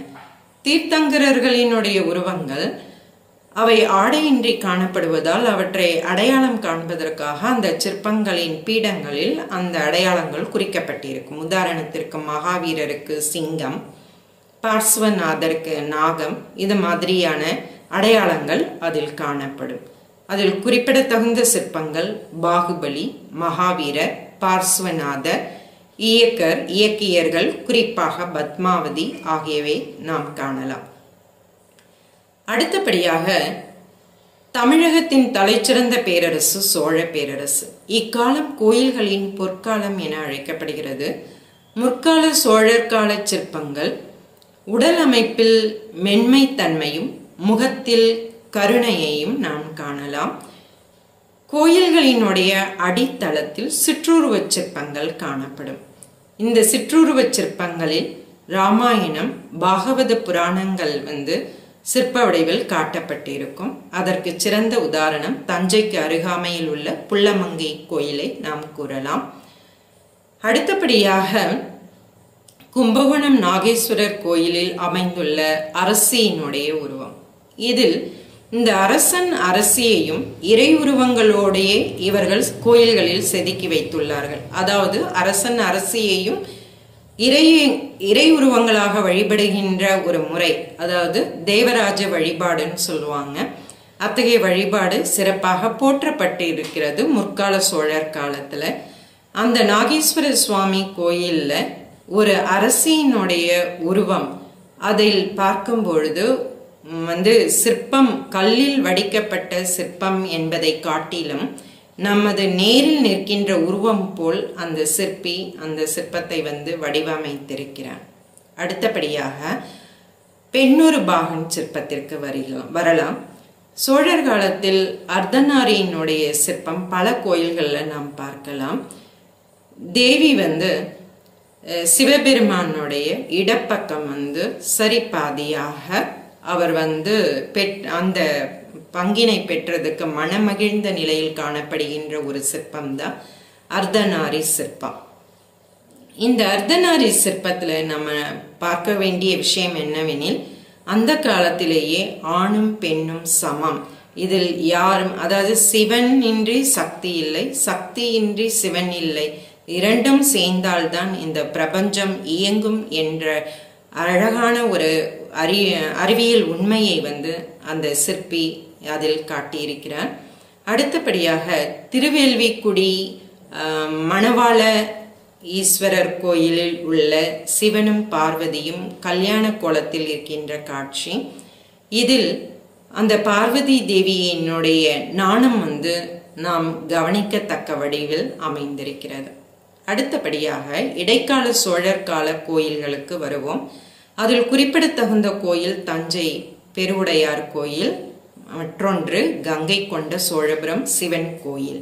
தீர்த்தங்கரர்களினுடைய உருவங்கள் அவை ஆடையின்றி காணப்படுவதால் அவற்றை அடையாளம் காண்பதற்காக அந்த சிற்பங்களின் பீடங்களில் அந்த அடையாளங்கள் குறிக்கப்பட்டிருக்கும். உதாரணத்திற்கு மகாவீரருக்கு சிங்கம், பார்ஸ்வநாதருக்கு நாகம், இது மாதிரியான அடையாளங்கள் அதில் காணப்படும். அதில் குறிப்பிடத்தகுந்த சிற்பங்கள் பாகுபலி, மகாவீரர், பார்ஸ்வநாதர், இயக்கியர்கள், குறிப்பாக பத்மாவதி ஆகியவை நாம் காணலாம். அடுத்தபடியாக தமிழகத்தின் தலைச்சிறந்த பேரரசு சோழ பேரரசு. இக்காலம் கோயில்களின் பொற்காலம் என அழைக்கப்படுகிறது. முற்கால சோழர் கால சிற்பங்கள் உடல் அமைப்பில் மென்மைத்தன்மையும் முகத்தில் கருணையையும் நாம் காணலாம். கோயில்களினுடைய அடித்தளத்தில் சிற்றுருவச் சிற்பங்கள் காணப்படும். இந்த சிற்றுருவச் சிற்பங்களில் ராமாயணம், பாகவத புராணங்கள் சிற்ப வடிவில் காட்டப்பட்டிருக்கும். அதற்கு சிறந்த உதாரணம் தஞ்சைக்கு அருகாமையில் உள்ள புள்ளமங்கை கோயிலை நாம் கூறலாம். அடுத்தபடியாக கும்பகோணம் நாகேஸ்வரர் கோயிலில் அமைந்துள்ள அரசியினுடைய உருவம். இதில் இந்த அரசன் அரசியையும் இறை உருவங்களோடையே இவர்கள் கோயில்களில் செதுக்கி வைத்துள்ளார்கள். அதாவது அரசன் அரசியையும் இறை உருவங்களாக வழிபடுகின்ற ஒரு முறை, அதாவது தேவராஜ வழிபாடுன்னு சொல்லுவாங்க. அத்தகைய வழிபாடு சிறப்பாக போற்றப்பட்டு இருக்கிறது முற்கால சோழர் காலத்துல. அந்த நாகேஸ்வர சுவாமி கோயில்ல ஒரு அரசியினுடைய உருவம் அதில் பார்க்கும் பொழுது சிற்பம் கல்லில் வடிக்கப்பட்ட சிற்பம் என்பதை காட்டிலும் நமது நேரில் நிற்கின்ற உருவம் போல் அந்த சிற்பி அந்த சிற்பத்தை வடிவமைத்திருக்கிறார். அடுத்தபடியாக பெண்ணொரு பாகன் சிற்பத்திற்கு வரலாம். சோழர் காலத்தில் அர்த்தநாரியினுடைய சிற்பம் பல கோயில்களில் நாம் பார்க்கலாம். தேவி சிவபெருமானுடைய இடப்பக்கம் சரிபாதியாக அவர் அந்த பங்கினை பெற்றதுக்கு மனமகிழ்ந்த நிலையில் காணப்படுகின்ற ஒரு சிற்பம் தான் அர்த்தநாரி சிற்பம். இந்த அர்த்தநாரி சிற்பத்துல நம்ம பார்க்க வேண்டிய விஷயம் என்னவெனில், அந்த காலத்திலேயே ஆணும் பெண்ணும் சமம். இதில் யாரும், அதாவது சிவன் இன்றி சக்தி இல்லை, சக்தி இன்றி சிவன் இல்லை, இரண்டும் சேர்ந்தால்தான் இந்த பிரபஞ்சம் இயங்கும் என்ற அழகான ஒரு அறிவியல் உண்மையை அந்த சிற்பி அதில் காட்டியிருக்கிறார். அடுத்தபடியாக திருவேல்விக்குடி மணவாள ஈஸ்வரர் கோயிலில் உள்ள சிவனும் பார்வதியும் கல்யாண கோலத்தில் இருக்கின்ற காட்சி. இதில் அந்த பார்வதி தேவியினுடைய நாணம் நாம் கவனிக்கத்தக்க வடிவில் அமைந்திருக்கிறது. அடுத்தபடியாக இடைக்கால சோழர் கால கோயில்களுக்கு வருவோம். அதில் குறிப்பிடத்தகுந்த கோயில் தஞ்சை பெருவுடையார் கோயில், மற்றொன்று கங்கை கொண்ட சோழபுரம் சிவன் கோயில்.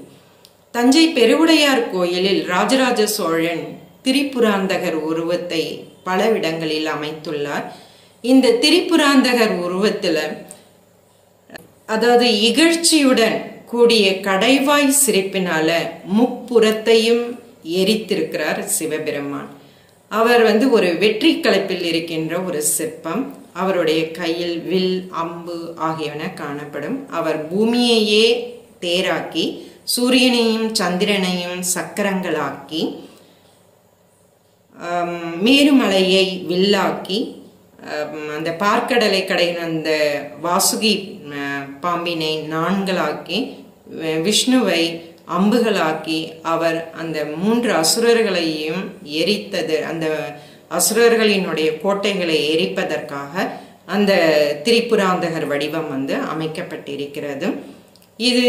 தஞ்சை பெருவுடையார் கோயிலில் ராஜராஜ சோழன் திரிபுராந்தகர் உருவத்தை பல இடங்களில் அமைத்துள்ளார். இந்த திரிபுராந்தகர் உருவத்துல அதாவது இகழ்ச்சியுடன் கூடிய கடைவாய் சிரிப்பினால முப்புறத்தையும் எரித்திருக்கிறார் சிவபெருமான். அவர் ஒரு வெற்றி கலப்பில் இருக்கின்ற ஒரு சிற்பம். அவருடைய கையில் வில், அம்பு ஆகியவன காணப்படும். அவர் பூமியையே தேராக்கி சூரியனையும் சந்திரனையும் சக்கரங்களாக்கி மேருமலையை வில்லாக்கி அந்த பார்க்கடலை கடையின் அந்த வாசுகி பாம்பினை நான்களாக்கி விஷ்ணுவை அம்புகளாக்கி அவர் அந்த 3 அசுரர்களையும் எரித்தது, அந்த அசுரர்களினுடைய கோட்டைகளை எரிப்பதற்காக அந்த திரிபுராந்தகர் வடிவம் அமைக்கப்பட்டிருக்கிறது. இது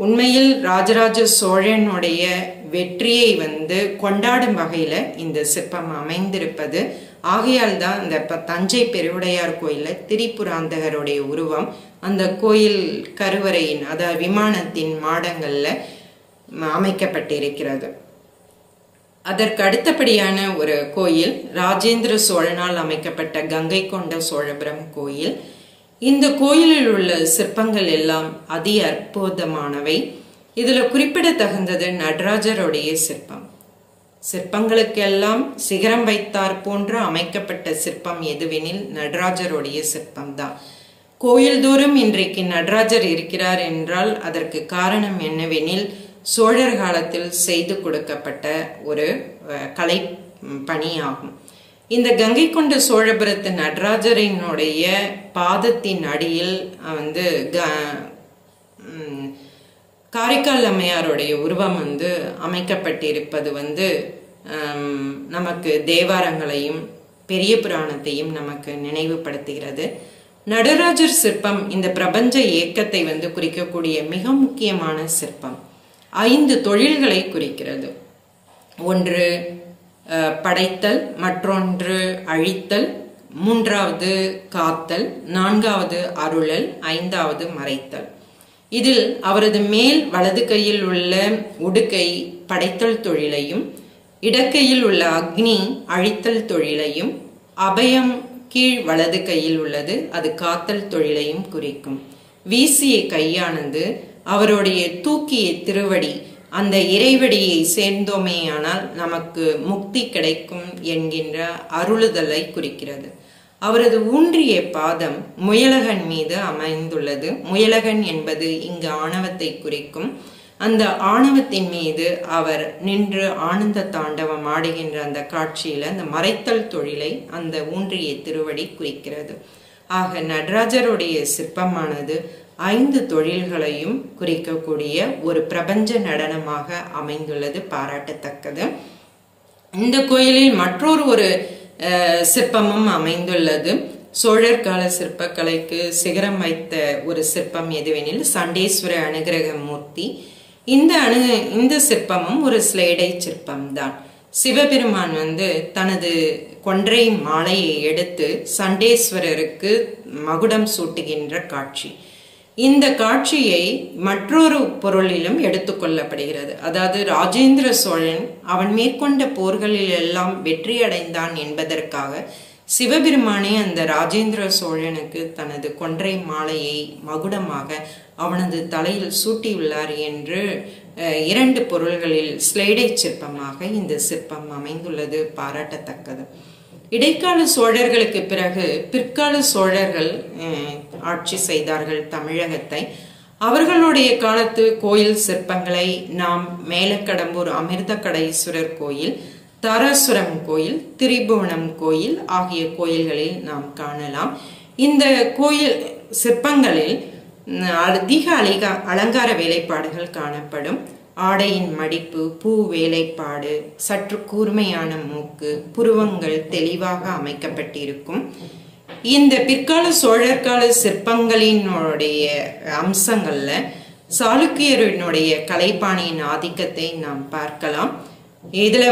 உண்மையில் ராஜராஜ சோழனுடைய வெற்றியை கொண்டாடும் வகையில இந்த சிற்பம் அமைந்திருப்பது. ஆகையால் தான் இந்த தஞ்சை பெருவுடையார் கோயில திரிபுராந்தகருடைய உருவம் அந்த கோயில் கருவறையின், அதாவது விமானத்தின் மாடங்கள்ல அமைக்கப்பட்டிருக்கிறது. அதற்கு அடுத்தபடியான ஒரு கோயில் ராஜேந்திர சோழனால் அமைக்கப்பட்ட கங்கை கொண்ட சோழபுரம் கோயில். இந்த கோயிலில் உள்ள சிற்பங்கள் எல்லாம் அதி அற்புதமானவை. இதுல குறிப்பிடத்தகுந்தது நடராஜருடைய சிற்பம். சிற்பங்களுக்கெல்லாம் சிகரம் வைத்தார் போன்று அமைக்கப்பட்ட சிற்பம் எதுவெனில் நடராஜருடைய சிற்பம் தான். கோயில் தோறும் இன்றைக்கு நடராஜர் இருக்கிறார் என்றால் அதற்கு காரணம் என்னவெனில் சோழர் காலத்தில் செய்து கொடுக்கப்பட்ட ஒரு கலை பணியாகும். இந்த கங்கை கொண்ட சோழபுரத்து நடராஜரினுடைய பாதத்தின் அடியில் காரைக்கால் அம்மையாருடைய உருவம் அமைக்கப்பட்டிருப்பது நமக்கு தேவாரங்களையும் பெரிய புராணத்தையும் நமக்கு நினைவுபடுத்துகிறது. நடராஜர் சிற்பம் இந்த பிரபஞ்ச இயக்கத்தை குறிக்கக்கூடிய மிக முக்கியமான சிற்பம். 5 தொழில்களை குறிக்கிறது. ஒன்று படைத்தல், மற்றொன்று அழித்தல், 3வது காத்தல், 4வது அருளல், 5வது மறைத்தல். இதில் அவரது மேல் வலது கையில் உள்ள உடுக்கை படைத்தல் தொழிலையும், இடக்கையில் உள்ள அக்னி அழித்தல் தொழிலையும், அபயம் கீழ் வலது கையில் உள்ளது அது காத்தல் தொழிலையும் குறிக்கும். வீசிய கையானது அவருடைய தூக்கிய திருவடி, அந்த இறைவடியை சேர்ந்தோமேயானால் நமக்கு முக்தி கிடைக்கும் என்கின்ற அருளுதலை குறிக்கிறது. அவரது ஊன்றிய பாதம் முயலகன் மீது அமைந்துள்ளது. முயலகன் என்பது இங்கு ஆணவத்தை குறிக்கும். அந்த ஆணவத்தின் மீது அவர் நின்று ஆனந்த தாண்டவம் ஆடுகின்ற அந்த காட்சியில அந்த மறைத்தல் தொழிலை அந்த ஊன்றிய திருவடி குறிக்கிறது. ஆக நடராஜருடைய சிற்பமானது 5 தொழில்களையும் குறிக்கக்கூடிய ஒரு பிரபஞ்ச நடனமாக அமைந்துள்ளது, பாராட்டத்தக்கது. இந்த கோயிலில் மற்றொரு சிற்பமும் அமைந்துள்ளது. சோழர் கால சிற்பக்கலைக்கு சிகரம் வைத்த ஒரு சிற்பம் எதுவெனில் சண்டேஸ்வர அனுகிரக மூர்த்தி. இந்த சிற்பமும் ஒரு ஸ்லேடை சிற்பம்தான். சிவபெருமான் தனது கொன்றை மாலையை எடுத்து சண்டேஸ்வரருக்கு மகுடம் சூட்டுகின்ற காட்சி. இந்த காட்சியை மற்றொரு பொருளிலும் எடுத்துக்கொள்ளப்படுகிறது. அதாவது ராஜேந்திர சோழன் அவன் மேற்கொண்ட போர்களில் எல்லாம் வெற்றி அடைந்தான் என்பதற்காக சிவபெருமானே அந்த ராஜேந்திர சோழனுக்கு தனது கொன்றை மாலையை மகுடமாக அவனது தலையில் சூட்டியுள்ளார் என்று 2 பொருள்களில் ஸ்லேடை சிற்பமாக இந்த சிற்பம் அமைந்துள்ளது, பாராட்டத்தக்கது. இடைக்கால சோழர்களுக்கு பிறகு பிற்கால சோழர்கள் ஆட்சி செய்தார்கள் தமிழகத்தை. அவர்களுடைய காலத்து கோயில் சிற்பங்களை நாம் மேலக்கடம்பூர் அமிர்தகடேஸ்வரர் கோயில், தாராசுரம் கோயில், திரிபுவனம் கோயில் ஆகிய கோயில்களில் நாம் காணலாம். இந்த கோயில் சிற்பங்களில் அதிக அலங்கார வேலைப்பாடுகள் காணப்படும். ஆடையின் மடிப்பு, பூ வேலைப்பாடு, சற்று கூர்மையான மூக்கு, புருவங்கள் தெளிவாக அமைக்கப்பட்டிருக்கும். இந்த பிற்கால சோழர்கால சிற்பங்களினுடைய அம்சங்கள்ல சாளுக்கியரினுடைய கலைப்பாணியின் ஆதிக்கத்தை நாம் பார்க்கலாம். இதுல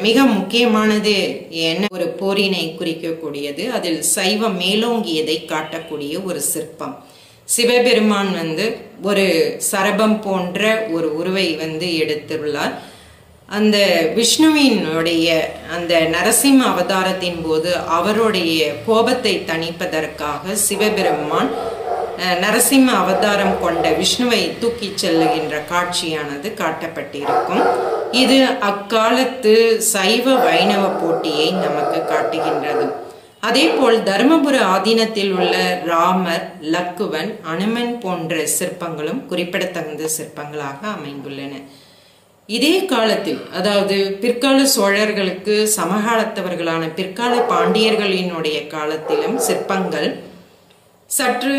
மிக முக்கியமானது என்ன, ஒரு போரினை குறிக்கக்கூடியது. அதில் சைவம் மேலோங்கியதை காட்டக்கூடிய ஒரு சிற்பம். சிவபெருமான் ஒரு சரபம் போன்ற ஒரு உருவை எடுத்துள்ளார். அந்த விஷ்ணுவினுடைய அந்த நரசிம்ம அவதாரத்தின் போது அவருடைய கோபத்தை தணிப்பதற்காக சிவபெருமான் நரசிம்ம அவதாரம் கொண்ட விஷ்ணுவை தூக்கி செல்லுகின்ற காட்சியானது காட்டப்பட்டிருக்கும். இது அக்காலத்து சைவ வைணவ போட்டியை நமக்கு காட்டுகின்றது. அதே போல் தர்மபுர ஆதீனத்தில் உள்ள ராமர், லக்குவன், அனுமன் போன்ற சிற்பங்களும் குறிப்பிடத்தகுந்த சிற்பங்களாக அமைந்துள்ளன. இதே காலத்தில், அதாவது பிற்கால சோழர்களுக்கு சமகாலத்தவர்களான பிற்கால பாண்டியர்களினுடைய காலத்திலும் சிற்பங்கள் சற்று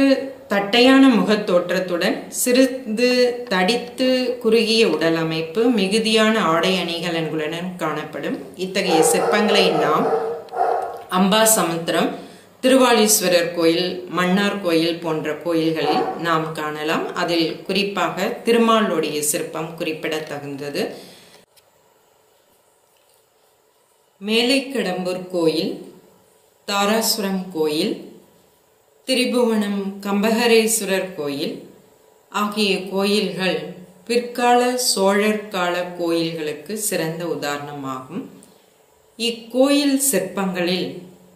தட்டையான முகத்தோற்றத்துடன் சிறிது தடித்து குறுகிய உடல் அமைப்பு, மிகுதியான ஆடை அணிகலன்களுடன் காணப்படும். இத்தகைய சிற்பங்களை நாம் அம்பாசமுத்திரம், திருவாலீஸ்வரர் கோயில், மன்னார் கோயில் போன்ற கோயில்களில் நாம் காணலாம். அதில் குறிப்பாக திருமாலுடைய சிற்பம் குறிப்பிடத்தகுந்தது. மேலைக்கடம்பூர் கோயில், தாராசுரம் கோயில், திரிபுவனம் கம்பகரேஸ்வரர் கோயில் ஆகிய கோயில்கள் பிற்கால சோழர் கால கோயில்களுக்கு சிறந்த உதாரணமாகும். இக்கோயில் சிற்பங்களில்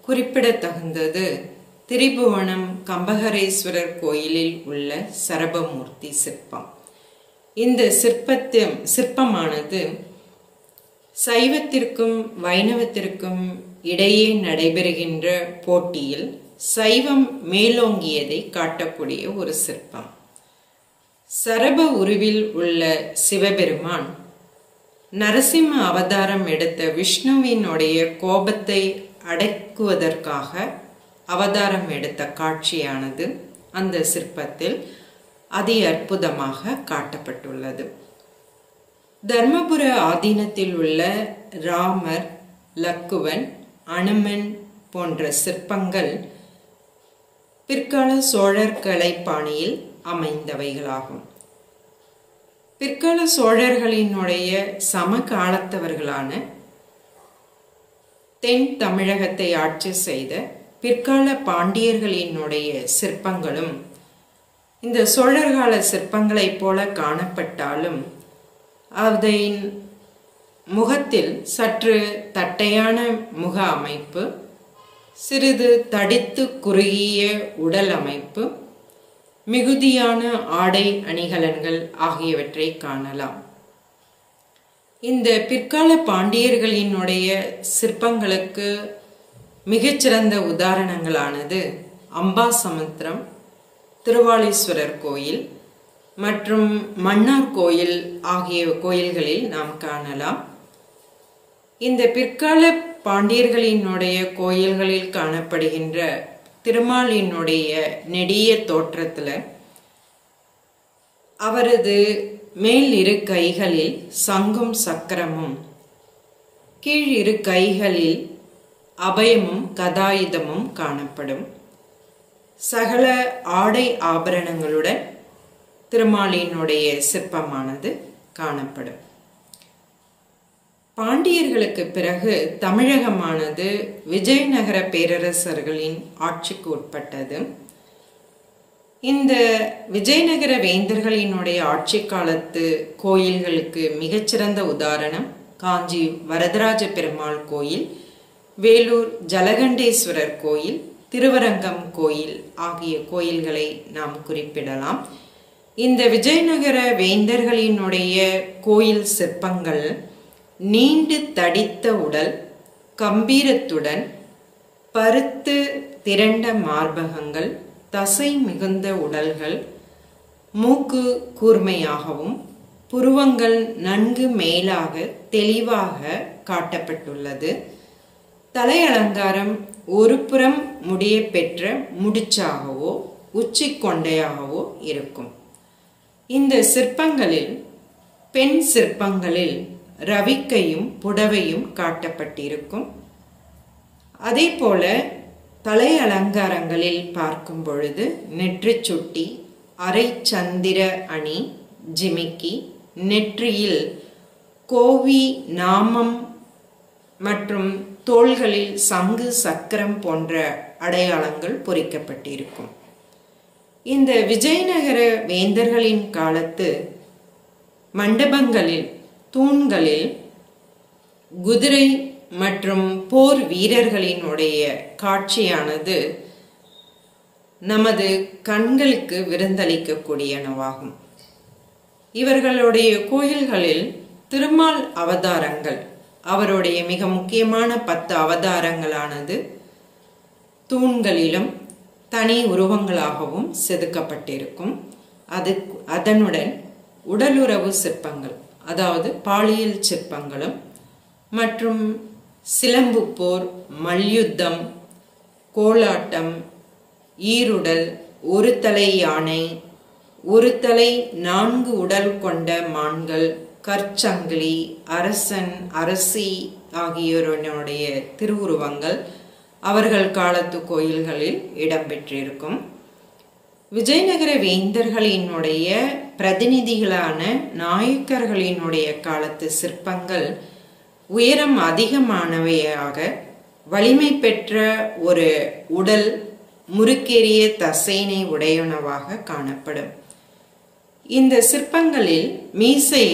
குறிப்பிடத்தகுந்தது திரிபுவனம் கம்பகரேஸ்வரர் கோயிலில் உள்ள சரபமூர்த்தி சிற்பம். இந்த சிற்பமானது சைவத்திற்கும் வைணவத்திற்கும் இடையே நடைபெறுகின்ற போட்டியில் சைவம் மேலோங்கியதை காட்டக்கூடிய ஒரு சிற்பம். சரப உருவில் உள்ள சிவபெருமான் நரசிம்ம அவதாரம் எடுத்த விஷ்ணுவினுடைய கோபத்தை அடக்குவதற்காக அவதாரம் எடுத்த காட்சியானது அந்த சிற்பத்தில் அதி அற்புதமாக காட்டப்பட்டுள்ளது. தர்மபுர ஆதீனத்தில் உள்ள ராமர், லக்குவன், அனுமன் போன்ற சிற்பங்கள் பிற்கால சோழர் கலைப்பாணியில் அமைந்தவைகளாகும். பிற்கால சோழர்களினுடைய சமகாலத்தவர்களான தென் தமிழகத்தை ஆட்சி செய்த பிற்கால பாண்டியர்களினுடைய சிற்பங்களும் இந்த சோழர்கால சிற்பங்களைப் போல காணப்பட்டாலும் அதன் முகத்தில் சற்று தட்டையான முக அமைப்பு, சிறிது தடித்து குறுகிய உடல் அமைப்பு, மிகுதியான ஆடை அணிகலன்கள் ஆகியவற்றை காணலாம். இந்த பிற்கால பாண்டியர்களினுடைய சிற்பங்களுக்கு மிகச்சிறந்த உதாரணங்களானது அம்பாசமுத்திரம், திருவாலீஸ்வரர் கோயில் மற்றும் மன்னார் கோயில் ஆகிய கோயில்களில் நாம் காணலாம். இந்த பிற்கால பாண்டியர்களினுடைய கோயில்களில் காணப்படுகின்ற திருமாலினுடைய நெடிய தோற்றத்தில் அவரது மேல் இரு கைகளில் சங்கும் சக்கரமும், கீழ் இரு கைகளில் அபயமும் கதாயுதமும் காணப்படும். சகல ஆடை ஆபரணங்களுடன் திருமாலினுடைய சிற்பமானது காணப்படும். பாண்டியர்களுக்கு பிறகு தமிழகமானது விஜயநகர பேரரசர்களின் ஆட்சிக்கு உட்பட்டது. இந்த விஜயநகர வேந்தர்களினுடைய ஆட்சி காலத்து கோயில்களுக்கு மிகச்சிறந்த உதாரணம் காஞ்சி வரதராஜ பெருமாள் கோயில், வேலூர் ஜலகண்டேஸ்வரர் கோயில், திருவரங்கம் கோயில் ஆகிய கோயில்களை நாம் குறிப்பிடலாம். இந்த விஜயநகர வேந்தர்களினுடைய கோயில் சிற்பங்கள் நீண்டு தடித்த உடல், கம்பீரத்துடன் பருத்து திரண்ட மார்பகங்கள், தசை மிகுந்த உடல்கள், மூக்கு கூர்மையாகவும் புருவங்கள் நன்கு மேலாக தெளிவாக காட்டப்பட்டுள்ளது. தலை அலங்காரம் ஒரு புறம் முடிய பெற்ற முடிச்சாகவோ உச்சி கொண்டையாகவோ இருக்கும். இந்த சிற்பங்களில் பெண் சிற்பங்களில் ரவிக்கையும் புடவையும் காட்டப்பட்டிருக்கும். அதே போல தலை அலங்காரங்களில் பார்க்கும் பொழுது நெற்றிச் சுட்டி, அரை சந்திர அணி, ஜிமிக்கி, நெற்றியில் கோவி நாமம் மற்றும் தோள்களில் சங்கு சக்கரம் போன்ற அடையாளங்கள் பொறிக்கப்பட்டிருக்கும். இந்த விஜயநகர வேந்தர்களின் காலத்து மண்டபங்களில் தூண்களில் குதிரை மற்றும் போர் வீரர்களினுடைய காட்சியானது நமது கண்களுக்கு விருந்தளிக்கக்கூடியனவாகும். இவர்களுடைய கோயில்களில் திருமால் அவதாரங்கள், அவருடைய மிக முக்கியமான 10 அவதாரங்களானது தூண்களிலும் தனி உருவங்களாகவும் செதுக்கப்பட்டிருக்கும். அதனுடன் உடலுறவு சிற்பங்கள், அதாவது பாலியல் சிற்பங்களும் மற்றும் சிலம்பு போர், மல்யுத்தம், கோலாட்டம், ஈருடல், ஒரு தலை யானை, ஒரு தலை 4 உடல் கொண்ட மான்கள், கற்சங்கிலி, அரசன் அரசி ஆகியோருடைய திருவுருவங்கள் அவர்கள் காலத்து கோயில்களில் இடம்பெற்றிருக்கும். விஜயநகர வேந்தர்களினுடைய பிரதிநிதிகளான நாயக்கர்களினுடைய காலத்து சிற்பங்கள் உயரம் அதிகமானவையாக, வலிமை பெற்ற ஒரு உடல், முறுக்கேறிய தசையினை உடையனவாக காணப்படும். இந்த சிற்பங்களில் மீசை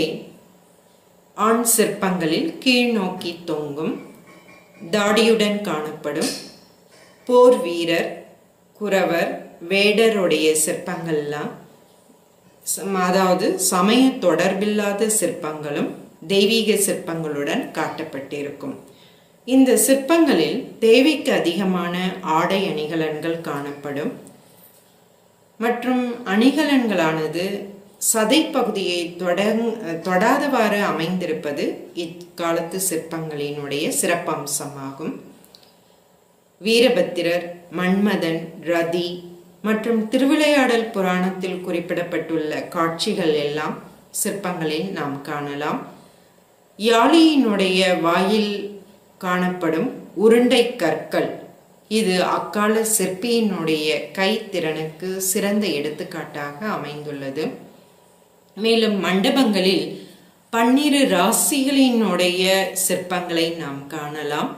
ஆண் சிற்பங்களில் கீழ் நோக்கி தொங்கும், தாடியுடன் காணப்படும். போர் வீரர், குறவர், வேடருடைய சிற்பங்கள்லாம், அதாவது சமய தொடர்பில்லாத சிற்பங்களும் தெய்வீக சிற்பங்களுடன் காட்டப்பட்டிருக்கும். இந்த சிற்பங்களில் தேவைக்கு அதிகமான ஆடை அணிகலன்கள் காணப்படும். மற்றும் அணிகலன்களானது சதை பகுதியை தொடாதவாறு அமைந்திருப்பது இக்காலத்து சிற்பங்களினுடைய சிறப்பம்சமாகும். வீரபத்திரர், மன்மதன், ரதி மற்றும் திருவிளையாடல் புராணத்தில் குறிப்பிடப்பட்டுள்ள காட்சிகள் எல்லாம் சிற்பங்களில் நாம் காணலாம். யாழியினுடைய வாயில் காணப்படும் உருண்டை கற்கள் இது அக்கால சிற்பியினுடைய கைத்திறனுக்கு சிறந்த எடுத்துக்காட்டாக அமைந்துள்ளது. மேலும் மண்டபங்களில் 12 ராசிகளினுடைய சிற்பங்களை நாம் காணலாம்.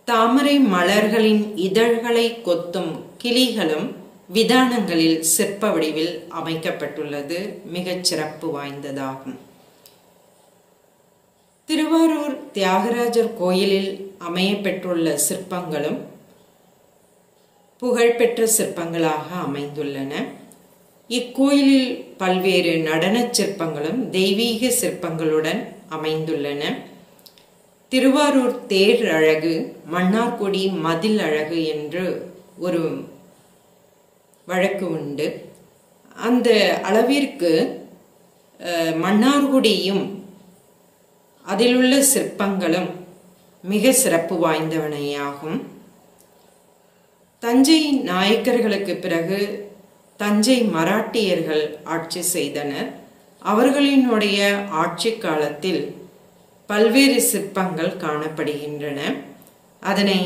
தாமரை மலர்களின் இதழ்களை கொத்தும் கிளிகளும் விதானங்களில் சிற்ப வடிவில் அமைக்கப்பட்டுள்ளது. மிகச் சிறப்பு வாய்ந்ததாகும். திருவாரூர் தியாகராஜர் கோயிலில் அமையப்பெற்றுள்ள சிற்பங்களும் புகழ்பெற்ற சிற்பங்களாக அமைந்துள்ளன. இக்கோயிலில் பல்வேறு நடன சிற்பங்களும் தெய்வீக சிற்பங்களுடன் அமைந்துள்ளன. திருவாரூர் தேர் அழகு, மன்னார்குடி மதில் அழகு என்று ஒரு வழக்கு உண்டு. அந்த அளவிற்கு மன்னார்குடியும் அதிலுள்ள சிற்பங்களும் மிக சிறப்பு வாய்ந்தவனையாகும். தஞ்சை நாயக்கர்களுக்கு பிறகு தஞ்சை மராட்டியர்கள் ஆட்சி செய்தனர். அவர்களினுடைய ஆட்சி காலத்தில் பல்வேறு சிற்பங்கள் காணப்படுகின்றன. அதனை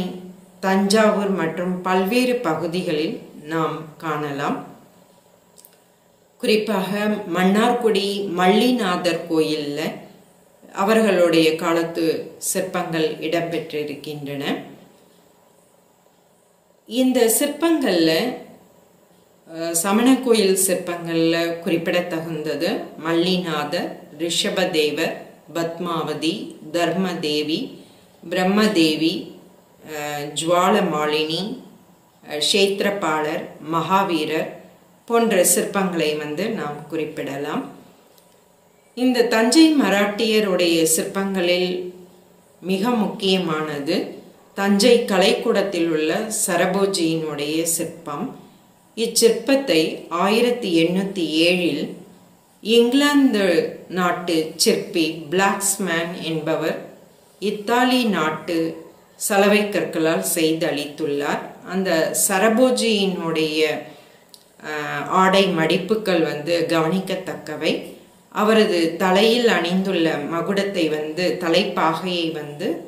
தஞ்சாவூர் மற்றும் பல்வேறு பகுதிகளில் நாம் காணலாம். குறிப்பாக மன்னார்குடி மல்லிநாதர் கோயிலில் அவர்களுடைய காலத்து சிற்பங்கள் இடம்பெற்றிருக்கின்றன. இந்த சிற்பங்களில் சமண கோயில் சிற்பங்களில் குறிப்பிடத்தகுந்தது மல்லிநாதர், ரிஷபதேவர், பத்மாவதி, தர்மதேவி, பிரம்மதேவி, ஜுவாலமாலினி, க்ஷேத்திரபாலர், மகாவீரர் போன்ற சிற்பங்களை நாம் குறிப்பிடலாம். இந்த தஞ்சை மராட்டியருடைய சிற்பங்களில் மிக முக்கியமானது தஞ்சை கலைக்கூடத்தில் உள்ள சரபோஜியினுடைய சிற்பம். இச்சிற்பத்தை 1807 இங்கிலாந்து நாட்டு சிற்பி பிளாக்ஸ்மேன் என்பவர் இத்தாலி நாட்டு சலவை கற்களால் செய்து அளித்துள்ளார். அந்த சரபோஜியினுடைய ஆடை மடிப்புகள் கவனிக்கத்தக்கவை. அவரது தலையில் அணிந்துள்ள மகுடத்தை தலைப்பாகையை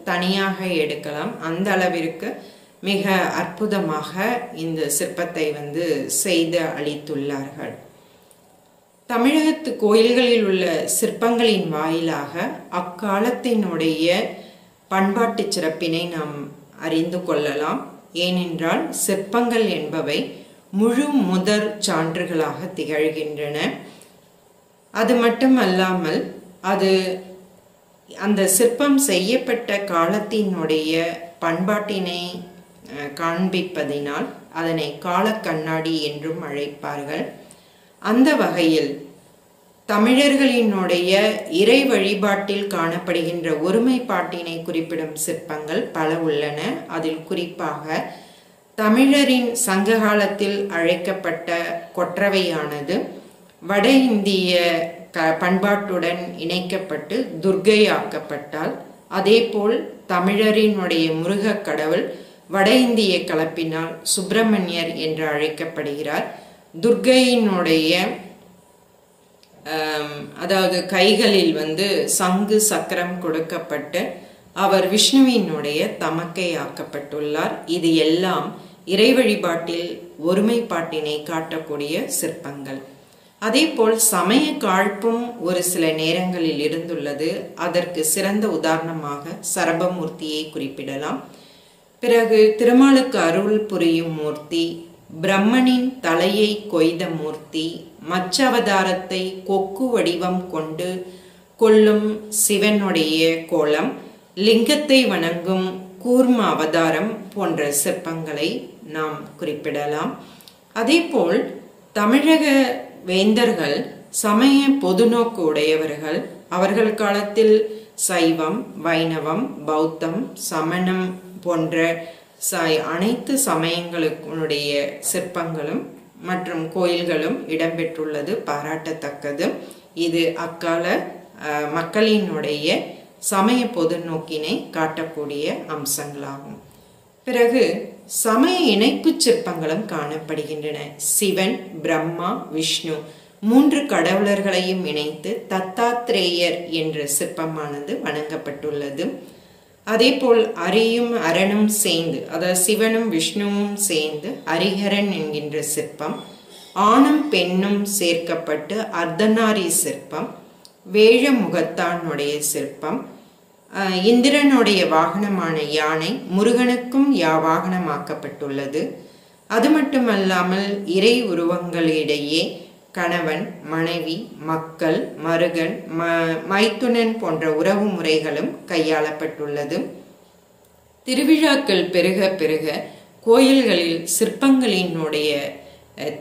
தனியாக எடுக்கலாம். அந்த அளவிற்கு மிக அற்புதமாக இந்த சிற்பத்தை செய்து அளித்துள்ளார்கள். தமிழகத்து கோயில்களில் உள்ள சிற்பங்களின் வாயிலாக அக்காலத்தினுடைய பண்பாட்டு சிறப்பினை நாம் அறிந்து கொள்ளலாம். ஏனென்றால் சிற்பங்கள் என்பவை முழு முதற் சான்றுகளாக திகழ்கின்றன. அது மட்டுமல்லாமல் அது அந்த சிற்பம் செய்யப்பட்ட காலத்தினுடைய பண்பாட்டினை காண்பிப்பதினால் அதனை கால கண்ணாடி என்றும் அழைப்பார்கள். அந்த வகையில் தமிழர்களினுடைய இறை வழிபாட்டில் காணப்படுகின்ற ஒருமைப்பாட்டினை குறிப்பிடும் சிற்பங்கள் பல உள்ளன. அதில் குறிப்பாக தமிழரின் சங்ககாலத்தில் அழைக்கப்பட்ட கொற்றவையானது வட இந்திய பண்பாட்டுடன் இணைக்கப்பட்டு துர்க்கையாக்கப்பட்டால், அதேபோல் தமிழரினுடைய முருகக் கடவுள் வட இந்திய கலப்பினால் சுப்பிரமணியர் என்று அழைக்கப்படுகிறார். துர்க்கையினுடைய அதாவது கைகளில் சங்கு சக்கரம் கொடுக்கப்பட்டு அவர் விஷ்ணுவினுடைய தமக்கை ஆக்கப்பட்டுள்ளார். இது எல்லாம் இறை வழிபாட்டில் ஒருமைப்பாட்டினை காட்டக்கூடிய சிற்பங்கள். அதேபோல் சமய காழ்ப்பும் ஒரு சில நேரங்களில் இருந்துள்ளது. அதற்கு சிறந்த உதாரணமாக சரபமூர்த்தியை குறிப்பிடலாம். பிறகு திருமாலுக்கு அருள் புரியும் மூர்த்தி, பிரம்மனின் தலையை கொய்த மூர்த்தி, மச்சவதாரத்தை கொக்கு வடிவம் கொண்டு கொள்ளும் சிவனுடைய கோலம், லிங்கத்தை வணங்கும் கூர்ம அவதாரம் போன்ற சிற்பங்களை நாம் குறிப்பிடலாம். அதேபோல் தமிழக வேந்தர்கள் சமய பொதுநோக்கு உடையவர்கள். அவர்கள் காலத்தில் சைவம், வைணவம், பௌத்தம், சமணம் போன்ற அனைத்து சமயங்களுடைய சிற்பங்களும் மற்றும் கோயில்களும் இடம்பெற்றுள்ளது பாராட்டத்தக்கது. இது அக்கால மக்களினுடைய சமய பொது நோக்கினை காட்டக்கூடிய அம்சங்களாகும். பிறகு சமய இணைப்பு சிற்பங்களும் காணப்படுகின்றன. சிவன், பிரம்மா, விஷ்ணு 3 கடவுளர்களையும் இணைத்து தத்தாத்ரேயர் என்ற சிற்பமானது வணங்கப்பட்டுள்ளது. அதேபோல் அரியும் அரணும் சேர்ந்து, அதாவது சிவனும் விஷ்ணுவும் சேர்ந்து ஹரிஹரன் என்கின்ற சிற்பம், ஆணும் பெண்ணும் சேர்க்கப்பட்டு அர்த்தநாரி சிற்பம், வேழ முகத்தானுடைய சிற்பம், இந்திரனுடைய வாகனமான யானை முருகனுக்கும் வாகனமாக்கப்பட்டுள்ளது. அது மட்டுமல்லாமல் இறை உருவங்களிடையே கணவன், மனைவி, மக்கள், மருகன், மைத்துனன் போன்ற உறவு முறைகளும் கையாளப்பட்டுள்ளது. திருவிழாக்கள் பெருக பெருக கோயில்களில் சிற்பங்களினுடைய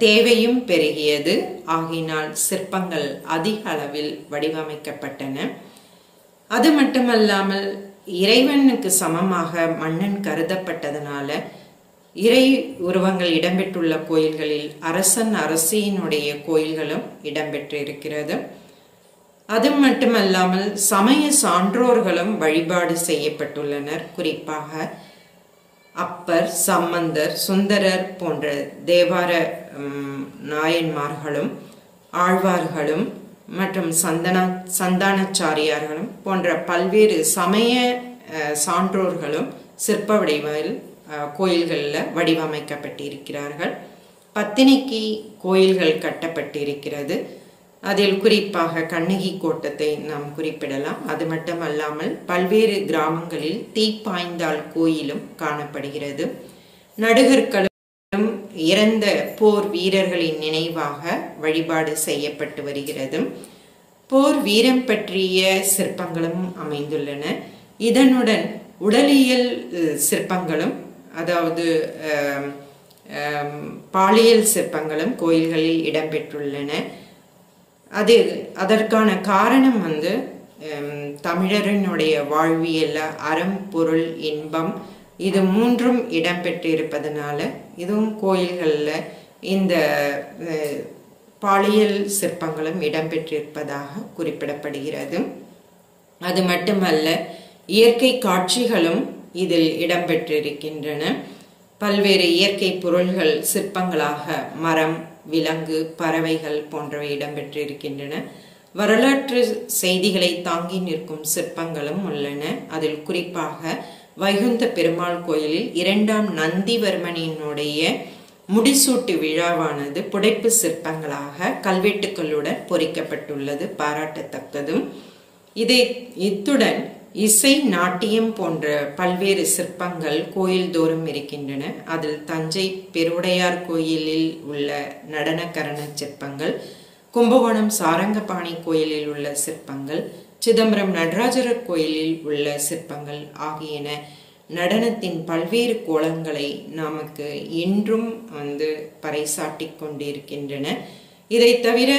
தேவையும் பெருகியது. ஆகினால் சிற்பங்கள் அதிக அளவில் வடிவமைக்கப்பட்டன. அது மட்டுமல்லாமல் இறைவனுக்கு சமமாக மன்னன் கருதப்பட்டதனால இறை உருவங்கள் இடம்பெற்றுள்ள கோயில்களில் அரசன் அரசியினுடைய கோயில்களும் இடம்பெற்றிருக்கிறது. அது மட்டுமல்லாமல் சமய சான்றோர்களும் வழிபாடு செய்யப்பட்டுள்ளனர். குறிப்பாக அப்பர், சம்பந்தர், சுந்தரர் போன்ற தேவார நாயன்மார்களும் ஆழ்வார்களும் மற்றும் சந்தானாச்சாரியார்களும் போன்ற பல்வேறு சமய சான்றோர்களும் சிற்ப வடிவில் கோயில்களில் வடிவமைக்கப்பட்டிருக்கிறார்கள். பத்தினிக்கு கோயில்கள் கட்டப்பட்டிருக்கிறது. அதில் குறிப்பாக கண்ணகி கோட்டத்தை நாம் குறிப்பிடலாம். அது மட்டுமல்லாமல் பல்வேறு கிராமங்களில் தீப்பாய்ந்தாள் கோயிலும் காணப்படுகிறது. நடுகர்களும் இறந்த போர் வீரர்களின் நினைவாக வழிபாடு செய்யப்பட்டு வருகிறது. போர் வீரம் பற்றிய சிற்பங்களும் அமைந்துள்ளன. இதனுடன் உடலியல் சிற்பங்களும், அதாவது பாலியல் சிற்பங்களும் கோயில்களில் இடம்பெற்றுள்ளன. அதற்கான காரணம் தமிழரினுடைய வாழ்வியல்ல அறம், பொருள், இன்பம் இது மூன்றும் இடம்பெற்றிருப்பதனால இதுவும் கோயில்களில் இந்த பாலியல் சிற்பங்களும் இடம்பெற்றிருப்பதாக குறிப்பிடப்படுகிறது. அது மட்டுமல்ல, இயற்கை காட்சிகளும் இதில் இடம்பெற்றிருக்கின்றன. பல்வேறு இயற்கை பொருள்கள் சிற்பங்களாக மரம், விலங்கு, பறவைகள் போன்றவை இடம்பெற்றிருக்கின்றன. வரலாற்று செய்திகளை தாங்கி நிற்கும் சிற்பங்களும் உள்ளன. அதில் குறிப்பாக வைகுந்த பெருமாள் கோயிலில் 2ஆம் நந்திவர்மனினுடைய முடிசூட்டு விழாவானது புடைப்பு சிற்பங்களாக கல்வெட்டுக்களுடன் பொறிக்கப்பட்டுள்ளது, பாராட்டத்தக்கதும். இத்துடன் இசை, நாட்டியம் போன்ற பல்வேறு சிற்பங்கள் கோயில் தோறும் இருக்கின்றன. அதில் தஞ்சை பெருவுடையார் கோயிலில் உள்ள நடனக்கரண சிற்பங்கள், கும்பகோணம் சாரங்கபாணி கோயிலில் உள்ள சிற்பங்கள், சிதம்பரம் நடராஜர் கோயிலில் உள்ள சிற்பங்கள் ஆகியன நடனத்தின் பல்வேறு கோலங்களை நமக்கு இன்றும் பறைசாட்டி கொண்டிருக்கின்றன. இதை தவிர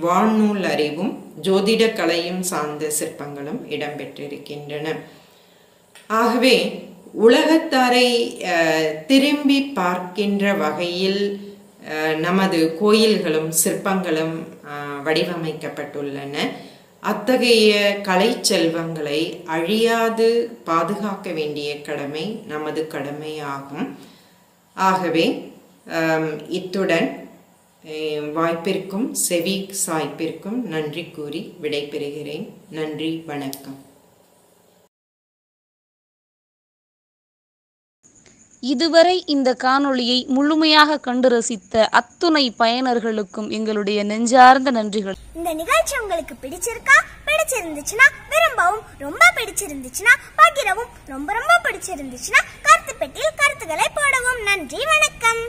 வானூல் அறிவும் ஜோதிட கலையும் சார்ந்த சிற்பங்களும் இடம்பெற்றிருக்கின்றன. ஆகவே உலகத்தாரை திரும்பி பார்க்கின்ற வகையில் நமது கோயில்களும் சிற்பங்களும் வடிவமைக்கப்பட்டுள்ளன. அத்தகைய கலை செல்வங்களை அழியாது பாதுகாக்க வேண்டிய கடமை நமது கடமையாகும். ஆகவே இத்துடன் வாய்ப்பிற்கும் செவி சாய்ப்பிற்கும் நன்றி கூறி விடைபெறுகிறேன். நன்றி, வணக்கம். இதுவரை இந்த காணொளியை முழுமையாக கண்டு ரசித்த அத்துணை பயனர்களுக்கும் எங்களுடைய நெஞ்சார்ந்த நன்றிகள். இந்த நிகழ்ச்சி உங்களுக்கு பிடிச்சிருந்துச்சுன்னா விரும்பவும், ரொம்ப பிடிச்சிருந்துச்சுன்னா பகிரவும், ரொம்ப ரொம்ப பிடிச்சிருந்துச்சுன்னா கருத்து பெட்டியில் கருத்துக்களை போடவும். நன்றி, வணக்கம்.